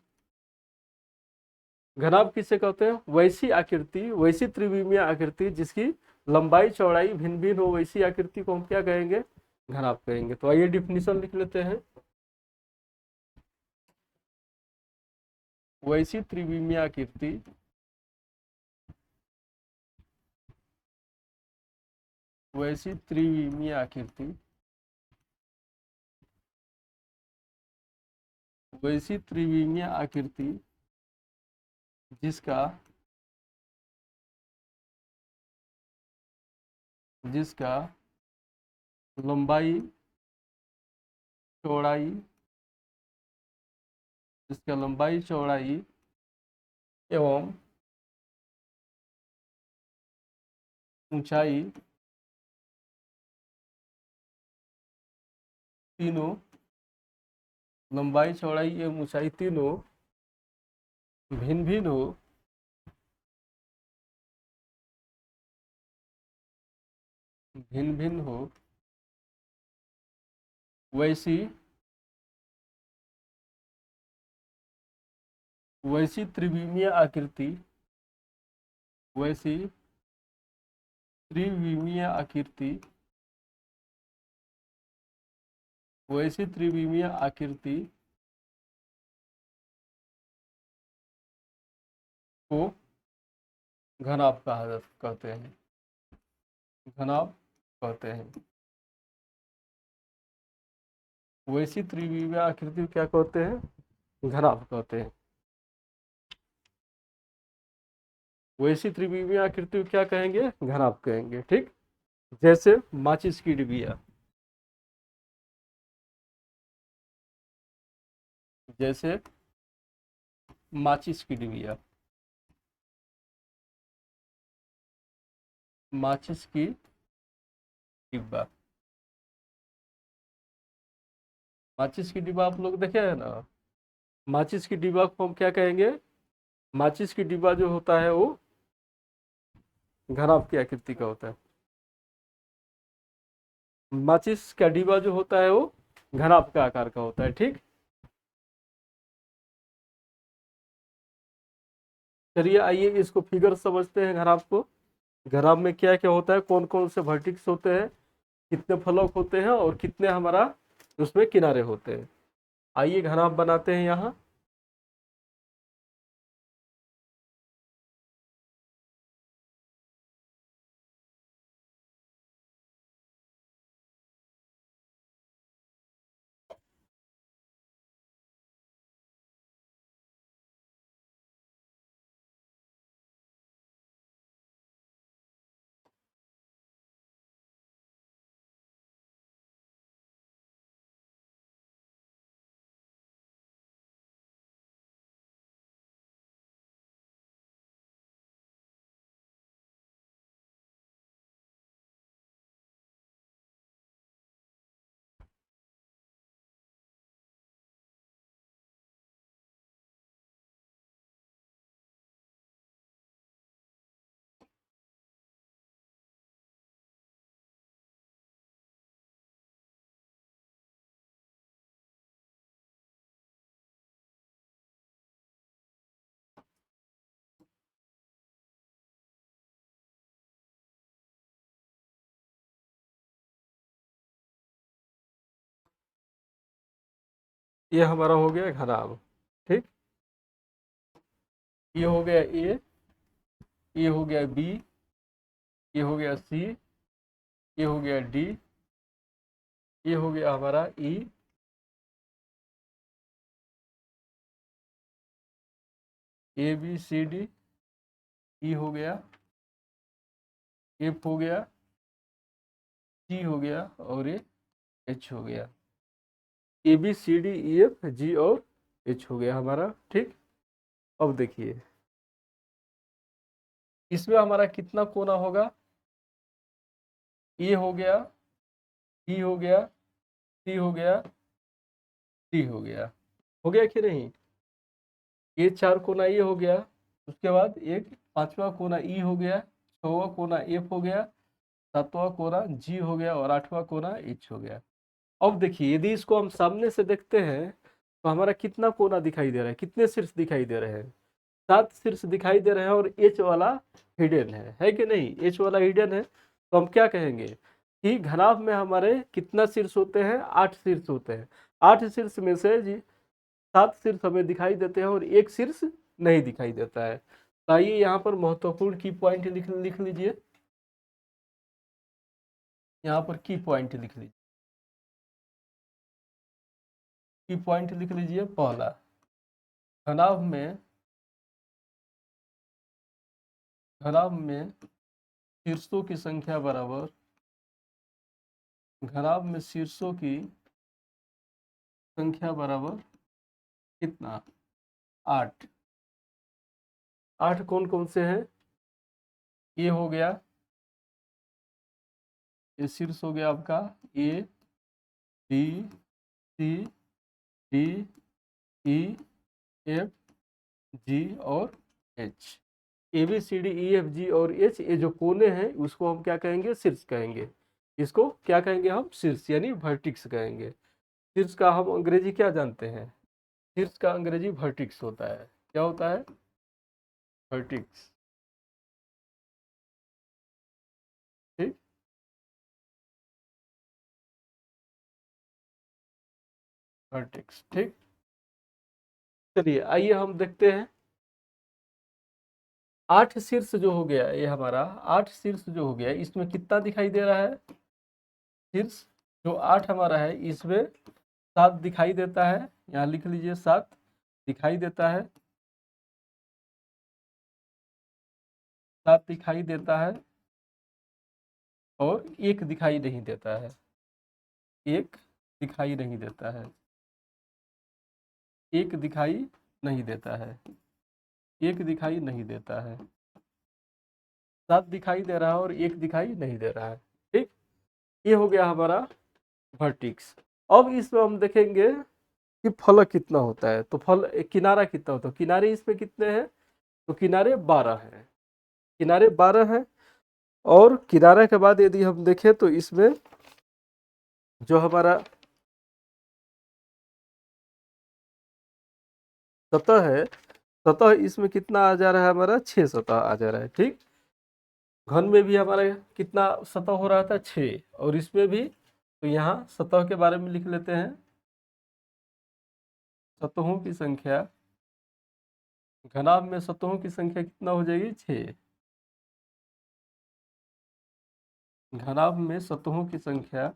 घनाभ किसे कहते हैं? वैसी आकृति, वैसी त्रिविमीय आकृति जिसकी लंबाई चौड़ाई भिन्न भिन्न हो, वैसी आकृति को हम क्या कहेंगे? घनाभ कहेंगे। तो आइए डिफिनीशन लिख लेते हैं। वैसी त्रिविमीय आकृति वैसी त्रिविमीय आकृति वैसी त्रिविमीय आकृति जिसका जिसका लंबाई चौड़ाई जिसका लंबाई चौड़ाई एवं ऊंचाई तीनों लंबाई चौड़ाई एवं ऊंचाई तीनों भिन्न भिन्न हो, भिन्न भिन्न हो, वैसी वैसी त्रिविमीय आकृति वैसी त्रिविमीय आकृति वैसी त्रिविमीय आकृति को घनाभ कहते हैं। घनाभ कहते हैं। वैसी त्रिविमीय आकृति क्या कहते हैं? घनाभ कहते हैं। वैसी त्रिविमीय आकृति को क्या कहेंगे? घनाभ कहेंगे। ठीक, जैसे माचिस की डिबिया, जैसे माचिस की डिबिया, माचिस की डिब्बा। माचिस की डिब्बा आप लोग देखे हैं ना, माचिस की डिब्बा को हम क्या कहेंगे, माचिस की डिब्बा जो होता है वो घनाभ की आकृति का होता है। माचिस का डिब्बा जो होता है वो घनाभ का आकार का होता है। ठीक, चलिए आइए इसको फिगर समझते हैं घनाभ को। घनाभ में क्या क्या होता है, कौन कौन से वर्टिक्स होते हैं, कितने फलक होते हैं और कितने हमारा उसमें किनारे होते हैं। आइए घनाभ बनाते हैं यहाँ। ये हमारा हो गया घनाभ। ठीक, ये हो गया ए, ये हो गया बी, ये हो गया सी, ये हो गया डी, ये हो गया हमारा ई, ए बी सी डी, ई हो गया, एफ हो गया, जी हो गया और ये एच हो गया। A B C D E F G और एच हो गया हमारा। ठीक, अब देखिए इसमें हमारा कितना कोना होगा, ए हो गया, बी हो गया, सी हो गया, डी हो गया कि नहीं। ये चार कोना ये हो गया, उसके बाद एक पांचवा कोना ई हो गया, छठवां कोना एफ हो गया, सातवां कोना जी हो गया और आठवां कोना एच हो गया। अब देखिए यदि इसको हम सामने से देखते हैं तो हमारा कितना कोना दिखाई दे रहा है, कितने शीर्ष दिखाई दे रहे हैं, 7 शीर्ष दिखाई दे रहे हैं और एच वाला हिडन है कि नहीं, एच वाला हिडन है। तो हम क्या कहेंगे कि घनाभ में हमारे कितना शीर्ष होते हैं, 8 शीर्ष होते हैं। 8 शीर्ष में से जी 7 शीर्ष हमें दिखाई देते हैं और एक शीर्ष नहीं दिखाई देता है। तो आइए यहाँ पर महत्वपूर्ण की पॉइंट लिख लीजिए, यहाँ पर की पॉइंट लिख लीजिए। की पॉइंट लिख लीजिए, पहला घनाभ में शीर्षों की संख्या बराबर, घनाभ में शीर्षों की संख्या बराबर कितना, 8। 8 कौन कौन से हैं, ये हो गया, ये शीर्ष हो गया आपका A B C D E F G और H. A B C D E F G और एच, ये जो कोने हैं उसको हम क्या कहेंगे, शीर्ष कहेंगे। इसको क्या कहेंगे हम, शीर्ष यानी वर्टिक्स कहेंगे। शीर्ष का हम अंग्रेजी क्या जानते हैं, शीर्ष का अंग्रेजी वर्टिक्स होता है। क्या होता है, वर्टिक्स। ठीक, वर्टिक्स। ठीक, चलिए आइए हम देखते हैं 8 शीर्ष जो हो गया, ये हमारा 8 शीर्ष जो हो गया, इसमें कितना दिखाई दे रहा है, शीर्ष जो 8 हमारा है इसमें 7 दिखाई देता है। यहाँ लिख लीजिए 7 दिखाई देता है, 7 दिखाई देता है और एक दिखाई नहीं देता है, एक दिखाई नहीं देता है, एक दिखाई नहीं देता है, एक दिखाई नहीं देता है, 7 दिखाई दे रहा है और एक दिखाई नहीं दे रहा है। ठीक, ये हो गया हमारा वर्टिक्स। अब इसमें हम देखेंगे कि फलक कितना होता है। तो किनारा कितना होता है, किनारे इसमें कितने हैं, तो किनारे 12 हैं, किनारे 12 हैं। और किनारे के बाद यदि हम देखें तो इसमें जो हमारा सतह है, सतह इसमें कितना आ जा रहा है, हमारा 6 सतह आ जा रहा है। ठीक, घन में भी हमारा कितना सतह हो रहा था, 6, और इसमें भी। तो यहाँ सतह के बारे में लिख लेते हैं, सतहों की संख्या, घनाभ में सतहों की संख्या कितना हो जाएगी, 6। घनाभ में सतहों की संख्या,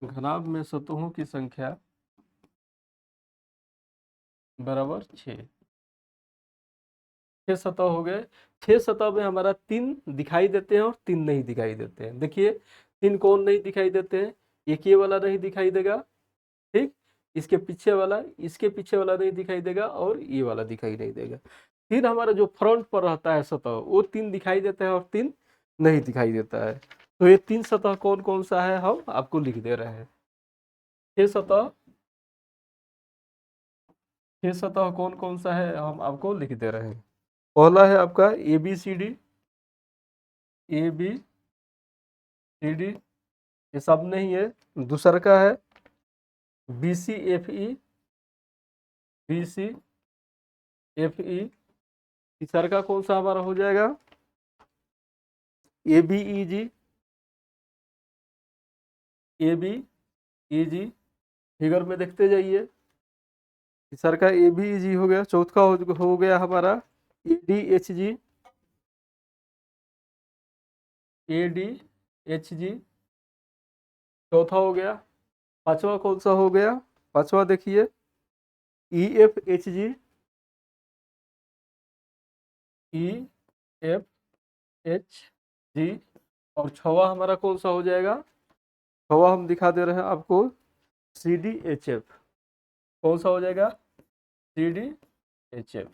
घनाभ में सतहों की संख्या बराबर 6। 6 सतह हो गए। 6 सतह में हमारा 3 दिखाई देते हैं और 3 नहीं दिखाई देते हैं। देखिए 3 कौन नहीं दिखाई देते हैं, एक ये वाला नहीं दिखाई देगा, ठीक, इसके पीछे वाला, इसके पीछे वाला नहीं दिखाई देगा, और ये वाला दिखाई नहीं देगा। फिर हमारा जो फ्रंट पर रहता है सतह, वो 3 दिखाई देता है और 3 नहीं दिखाई देता है। तो ये 3 सतह कौन कौन सा है, हम आपको लिख दे रहे हैं। 6 सतह, 6 सतह कौन कौन सा है, हम आपको लिख दे रहे हैं। पहला है आपका ABCD, ABCD, ये सब नहीं है। दूसरा का है BCFE, BCFE। तीसरा का कौन सा हमारा हो जाएगा, ABEG, ABEG। फिगर में देखते जाइए, तीसरा का ABEG हो गया। चौथा हो गया हमारा ADHG, ADHG, चौथा हो गया। पांचवा कौन सा हो गया, पांचवा देखिए EFHG, EFHG। और छवा हमारा कौन सा हो जाएगा, छवा हम दिखा दे रहे हैं आपको, CDHF। कौन सा हो जाएगा, CDHF।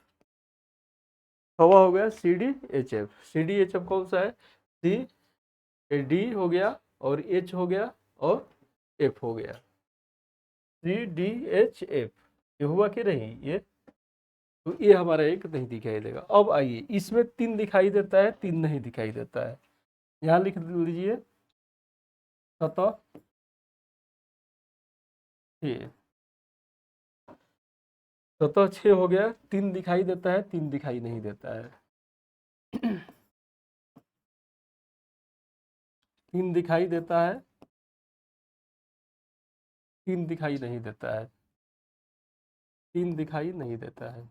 छवा हो गया CDHF। CDHF कौन सा है, D हो गया, और H हो गया, और F हो गया। CDHF ये हुआ कि नहीं, ये तो ये हमारा एक नहीं दिखाई देगा। अब आइए, इसमें 3 दिखाई देता है, 3 नहीं दिखाई देता है। यहाँ लिख लीजिए सतह 6, सतह 6 हो गया। 3 दिखाई देता है, 3 दिखाई नहीं देता है। 3 दिखाई देता है, 3 दिखाई नहीं देता है, 3 दिखाई नहीं देता है,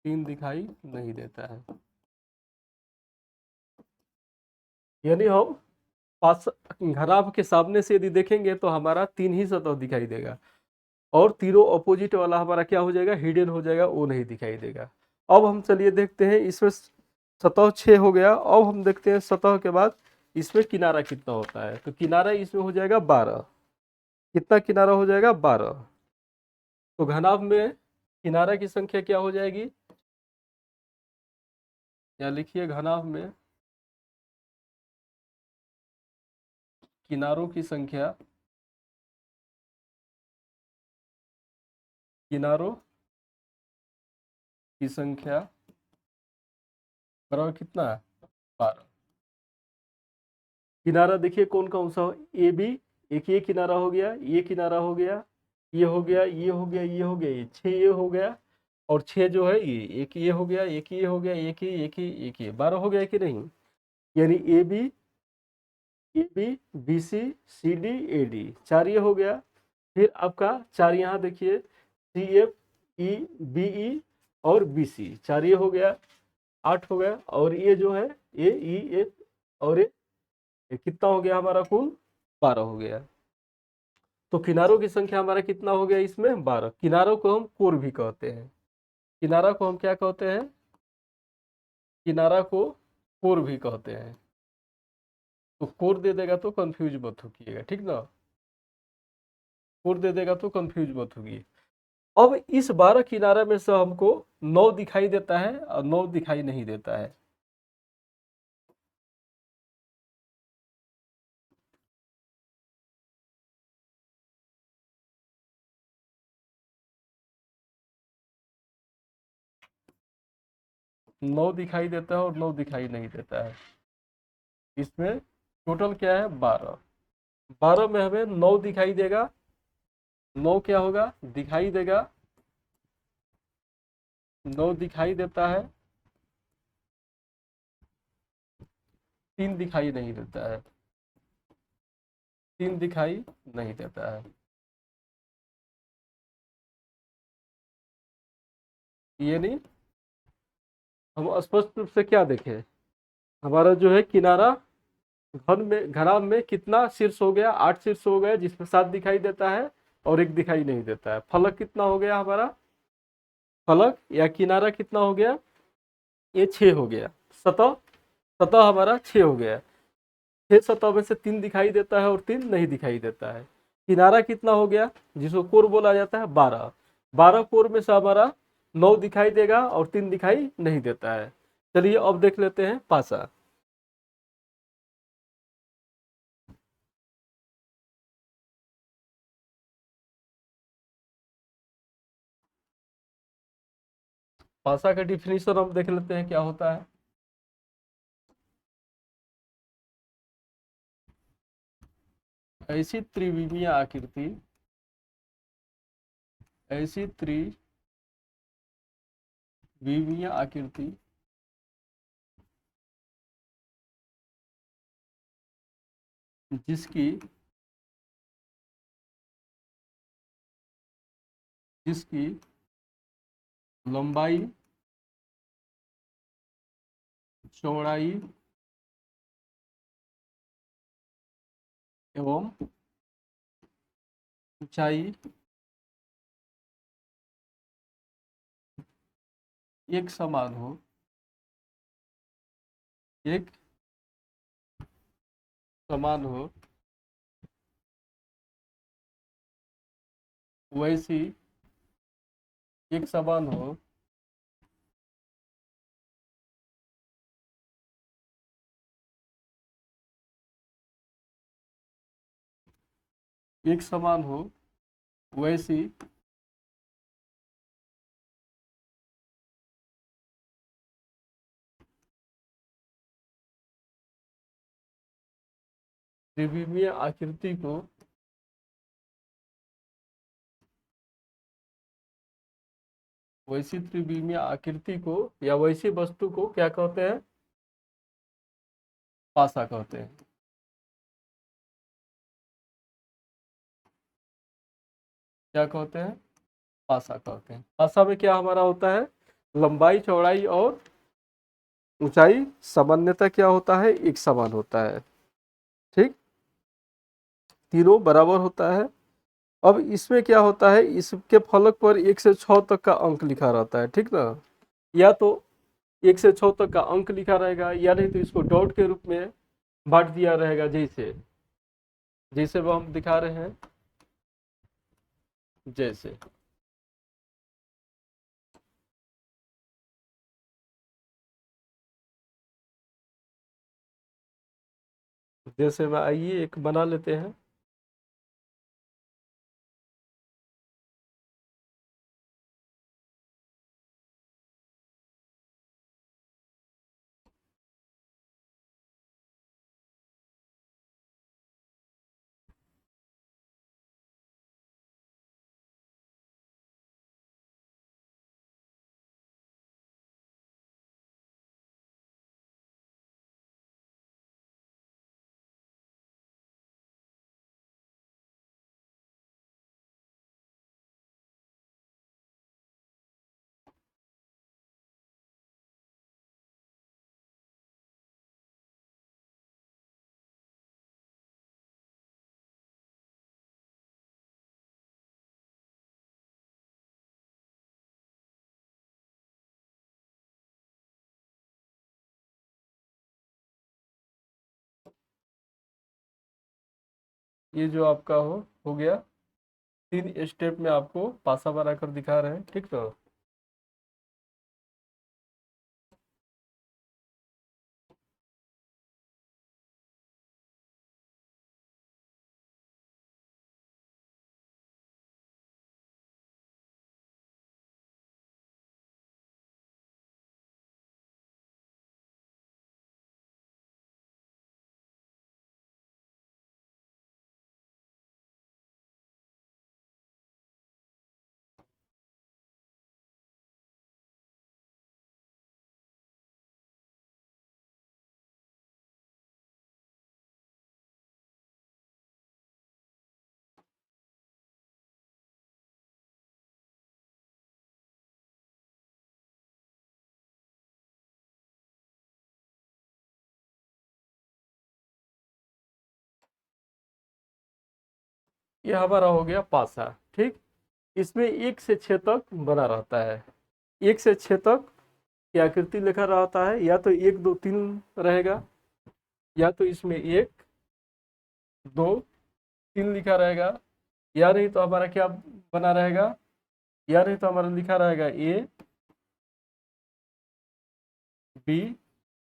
3 दिखाई नहीं देता है। यानी हम पास घनाभ के सामने से यदि देखेंगे तो हमारा 3 ही सतह दिखाई देगा, और तीनों अपोजिट वाला हमारा क्या हो जाएगा, हिडन हो जाएगा, वो नहीं दिखाई देगा। अब हम चलिए देखते हैं, इसमें सतह 6 हो गया। अब हम देखते हैं सतह के बाद इसमें किनारा कितना होता है। तो किनारा इसमें हो जाएगा 12। कितना किनारा हो जाएगा, 12। तो घनाभ में किनारा की संख्या क्या हो जाएगी, या लिखिए घनाभ में किनारों की संख्या, किनारों की संख्या बराबर कितना है, 12। किनारा देखिए कौन कौन सा, ए बी, एक ये किनारा हो गया, ये किनारा हो गया, ये हो गया, ये हो गया, ये हो गया, ये 6 ये हो गया, और 6 जो है ये एक ये हो गया, एक ये हो गया, एक ये 12 हो गया कि नहीं। यानी A B B C C D A D, 4 ये हो गया। फिर आपका 4 यहाँ देखिए, सी एफ ई बी ई और बी सी, 4 ये हो गया, 8 हो गया। और ये जो है ए ई एफ, और ये कितना हो गया हमारा, कुल 12 हो गया। तो किनारों की संख्या हमारा कितना हो गया इसमें, 12। किनारों को हम कोर भी कहते हैं, किनारा को हम क्या कहते हैं, किनारा को कोर भी कहते हैं। तो कोर दे देगा तो कंफ्यूज मत होइएगा, ठीक ना, कोर दे देगा तो कंफ्यूज मत होगी। अब इस 12 किनारे में से हमको 9 दिखाई देता है और 9 दिखाई नहीं देता है। 9 दिखाई देता है और 9 दिखाई नहीं देता है। इसमें टोटल क्या है 12। 12 में हमें 9 दिखाई देगा। 9 क्या होगा दिखाई देगा, 9 दिखाई देता है, 3 दिखाई नहीं देता है। 3 दिखाई नहीं देता है। ये नहीं, हम स्पष्ट रूप से क्या देखें, हमारा जो है किनारा घनाभ में कितना शीर्ष हो गया, 8 शीर्ष हो गया, जिसमें 7 दिखाई देता है और 1 दिखाई नहीं देता है। फलक कितना हो गया हमारा, फलक या किनारा कितना हो गया, ये 6 हो गया। सतह, सतह हमारा 6 हो गया। 6 सतह में से 3 दिखाई देता है और 3 नहीं दिखाई देता है। किनारा कितना हो गया, जिसको कोर बोला जाता है 12। 12 कोर में से हमारा 9 दिखाई देगा और 3 दिखाई नहीं देता है। चलिए अब देख लेते हैं पासा। पासा का डिफिनीशन हम देख लेते हैं क्या होता है। ऐसी त्रिविमीय आकृति, ऐसी त्रिविमीय आकृति जिसकी जिसकी लंबाई, चौड़ाई एवं ऊंचाई एक समान हो, एक समान हो, वैसी एक समान हो, एक समान हो, वैसी त्रिविमीय आकृति को वैसी त्रिविमीय आकृति को या वैसी वस्तु को क्या कहते हैं, पासा कहते हैं। क्या कहते हैं, पासा कहते हैं। पासा में क्या हमारा होता है, लंबाई चौड़ाई और ऊंचाई सामान्यतः क्या होता है, एक समान होता है। ठीक, तीनों बराबर होता है। अब इसमें क्या होता है, इसके फलक पर 1 से 6 तक का अंक लिखा रहता है, ठीक ना। या तो 1 से 6 तक का अंक लिखा रहेगा, या नहीं तो इसको डॉट के रूप में बांट दिया रहेगा, जैसे जैसे वो हम दिखा रहे हैं, जैसे जैसे में आइए एक बना लेते हैं। ये जो आपका हो गया, 3 स्टेप में आपको पासा बनाकर दिखा रहे हैं, ठीक ना। ये हमारा हो गया पासा। ठीक, इसमें 1 से 6 तक बना रहता है। 1 से 6 तक की आकृति लिखा रहता है, या तो 1 2 3 रहेगा, या तो इसमें 1 2 3 लिखा रहेगा, या नहीं तो हमारा क्या बना रहेगा, या नहीं तो हमारा लिखा रहेगा ए बी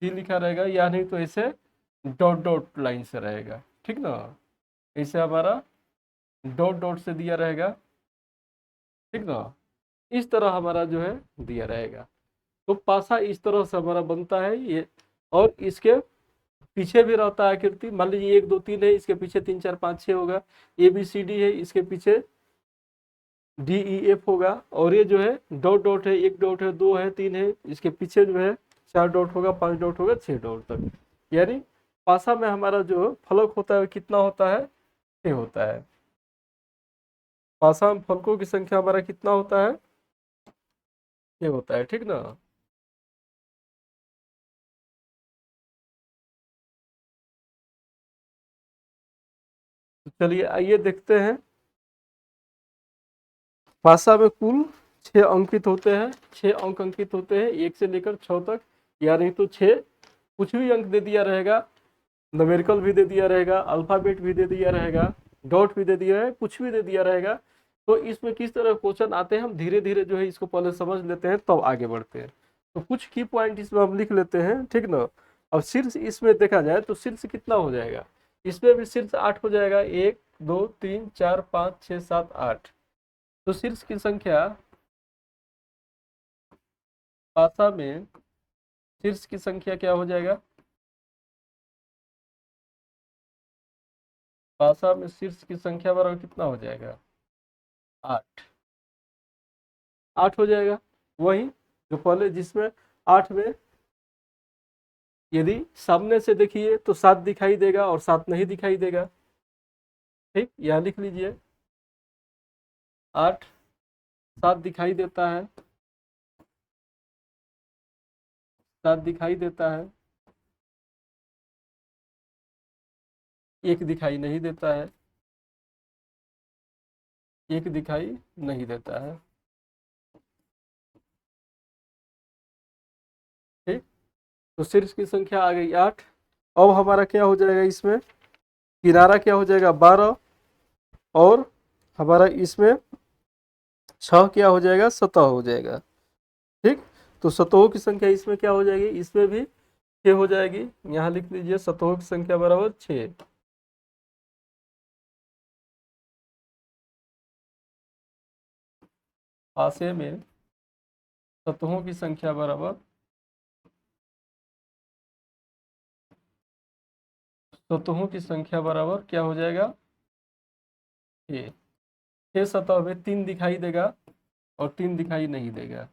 सी लिखा रहेगा, या नहीं तो ऐसे डॉट डॉट लाइन से रहेगा। ठीक ना, ऐसे हमारा डॉट डॉट से दिया रहेगा। ठीक ना, इस तरह हमारा जो है दिया रहेगा। तो पासा इस तरह से हमारा बनता है ये। और इसके पीछे भी रहता है आकृति, मान लीजिए 1 2 3 है, इसके पीछे 3 4 5 6 होगा। ए बी सी डी है, इसके पीछे डी ई एफ होगा। और ये जो है डॉट डॉट है, 1 डॉट है, 2 है, 3 है, इसके पीछे जो है 4 डॉट होगा, 5 डॉट होगा, 6 डॉट तक। यानी पासा में हमारा जो फलक होता है कितना होता है, 6 होता है। पासा में फलकों की संख्या हमारा कितना होता है, 6 होता है। ठीक ना, तो चलिए आइए देखते हैं। पासा में कुल 6 अंकित होते हैं। 6 अंक अंकित होते हैं 1 से लेकर 6 तक, या नहीं तो 6 कुछ भी अंक दे दिया रहेगा, न्यूमेरिकल भी दे दिया रहेगा, अल्फाबेट भी दे दिया रहेगा, डॉट भी दे दिया है, कुछ भी दे दिया रहेगा। तो इसमें किस तरह क्वेश्चन आते हैं हम धीरे धीरे जो है इसको पहले समझ लेते हैं, तब आगे बढ़ते हैं। तो कुछ की पॉइंट इसमें हम लिख लेते हैं। ठीक ना, अब शीर्ष इसमें देखा जाए तो शीर्ष कितना हो जाएगा, इसमें भी शीर्ष 8 हो जाएगा, 1 2 3 4 5 6 7 8। तो शीर्ष की संख्या पासा में शीर्ष की संख्या क्या हो जाएगा, पासा में शीर्ष की संख्या बराबर कितना हो जाएगा, 8। 8 हो जाएगा, वही जो पहले जिसमें 8 में यदि सामने से देखिए तो 7 दिखाई देगा और 7 नहीं दिखाई देगा। ठीक, यहाँ लिख लीजिए 8 7 दिखाई देता है, 7 दिखाई देता है, 1 दिखाई नहीं देता है, 1 दिखाई नहीं देता है। ठीक, तो शीर्ष की संख्या आ गई 8। अब हमारा क्या हो जाएगा, इसमें किनारा क्या हो जाएगा 12, और हमारा इसमें 6 क्या हो जाएगा, सतह हो जाएगा। ठीक, तो सतहों की संख्या इसमें क्या हो जाएगी, इसमें भी 6 हो जाएगी। यहाँ लिख लीजिए सतहों की संख्या बराबर 6। पासे में सतहों की संख्या बराबर सतहों की संख्या बराबर क्या हो जाएगा, 6। 6 सतह में 3 दिखाई देगा और 3 दिखाई नहीं देगा,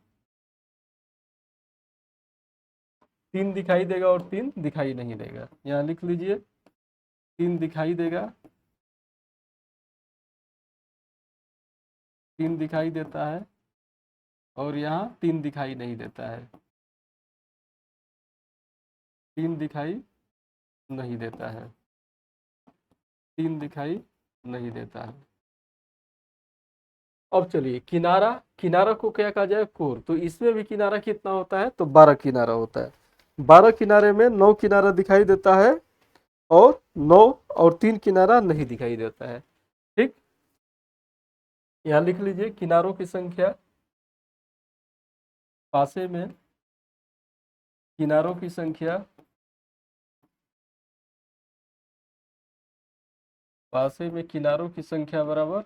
3 दिखाई देगा और 3 दिखाई नहीं देगा। यहाँ लिख लीजिए 3 दिखाई देगा, 3 दिखाई देता है, और यहाँ 3 दिखाई नहीं देता है, 3 दिखाई नहीं देता है, 3 दिखाई नहीं देता है। अब चलिए किनारा, किनारा को क्या कहा जाए, कोर। तो इसमें भी किनारा कितना होता है, तो 12 किनारा होता है। 12 किनारे में 9 किनारा दिखाई देता है, और 9 और 3 किनारा नहीं दिखाई देता है। ठीक, यहाँ लिख लीजिए किनारों की संख्या, पासे में किनारों की संख्या, पासे में किनारों की संख्या बराबर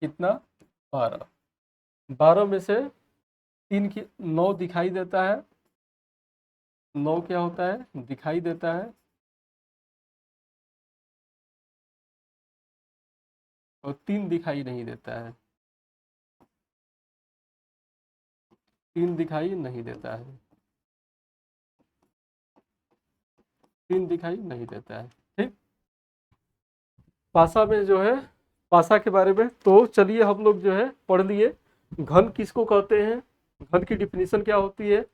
कितना, 12। 12 में से 3 की 9 दिखाई देता है, 9 क्या होता है, दिखाई देता है, और 3 दिखाई नहीं देता है, 3 दिखाई नहीं देता है, 3 दिखाई नहीं देता है। ठीक, पासा में जो है, पासा के बारे में तो चलिए हम लोग जो है पढ़ लिए। घन किसको कहते हैं, घन की डिफिनीशन क्या होती है,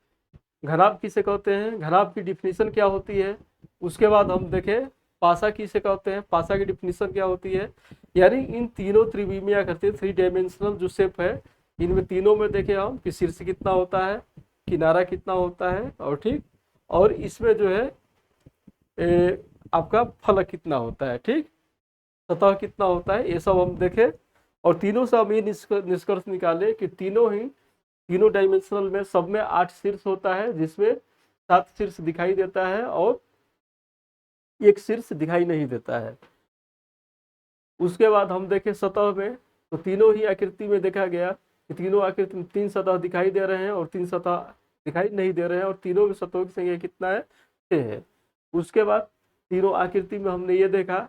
घनाभ किसे कहते हैं, घनाभ की डिफिनीशन क्या होती है। उसके बाद हम देखें पासा किसे कहते हैं, पासा की डिफिनीशन क्या होती है, यानी इन तीनों त्रिविमीय आकृति 3 डायमेंशनल जो शेप है, इनमें तीनों में देखें हम कि शीर्ष कितना होता है, किनारा कितना होता है, और ठीक, और इसमें जो है आपका फलक कितना होता है, ठीक, सतह कितना होता है, ये सब हम देखें। और तीनों से हम ये निष्कर्ष निकाले कि तीनों डायमेंशनल में सब में 8 शीर्ष होता है, जिसमें 7 शीर्ष दिखाई देता है और 1 शीर्ष दिखाई नहीं देता है। उसके बाद हम देखें सतह में, तो तीनों ही आकृति में देखा गया कि तीनों आकृति में 3 सतह दिखाई दे रहे हैं और 3 सतह दिखाई नहीं दे रहे हैं, और तीनों में सतहों की संख्या कितना है, 6 है। उसके बाद तीनों आकृति में हमने ये देखा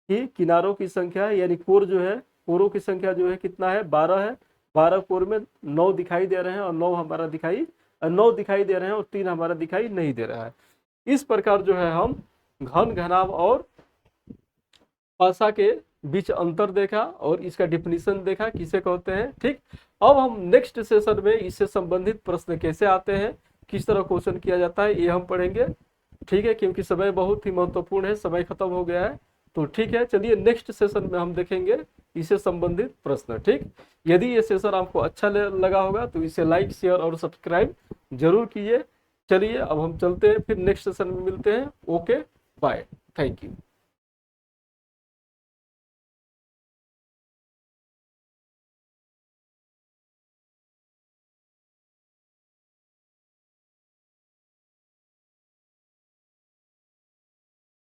कि किनारों की संख्या यानी कोर जो है, कोरों की संख्या जो है कितना है, 12 है। 12 कोर में 9 दिखाई दे रहे हैं और 9 दिखाई दे रहे हैं और 3 हमारा दिखाई नहीं दे रहा है। इस प्रकार जो है हम घन, घनाभ और पासा के बीच अंतर देखा और इसका डिफिनीशन देखा किसे कहते हैं, ठीक। अब हम नेक्स्ट सेशन में इससे संबंधित प्रश्न कैसे आते हैं, किस तरह क्वेश्चन किया जाता है, ये हम पढ़ेंगे, ठीक है, क्योंकि समय बहुत ही महत्वपूर्ण है, समय खत्म हो गया है। तो ठीक है, चलिए नेक्स्ट सेशन में हम देखेंगे इससे संबंधित प्रश्न, ठीक। यदि ये सेशन आपको अच्छा लगा होगा तो इसे लाइक, शेयर और सब्सक्राइब जरूर कीजिए। चलिए अब हम चलते हैं, फिर नेक्स्ट सेशन में मिलते हैं। Okay, bye, thank you.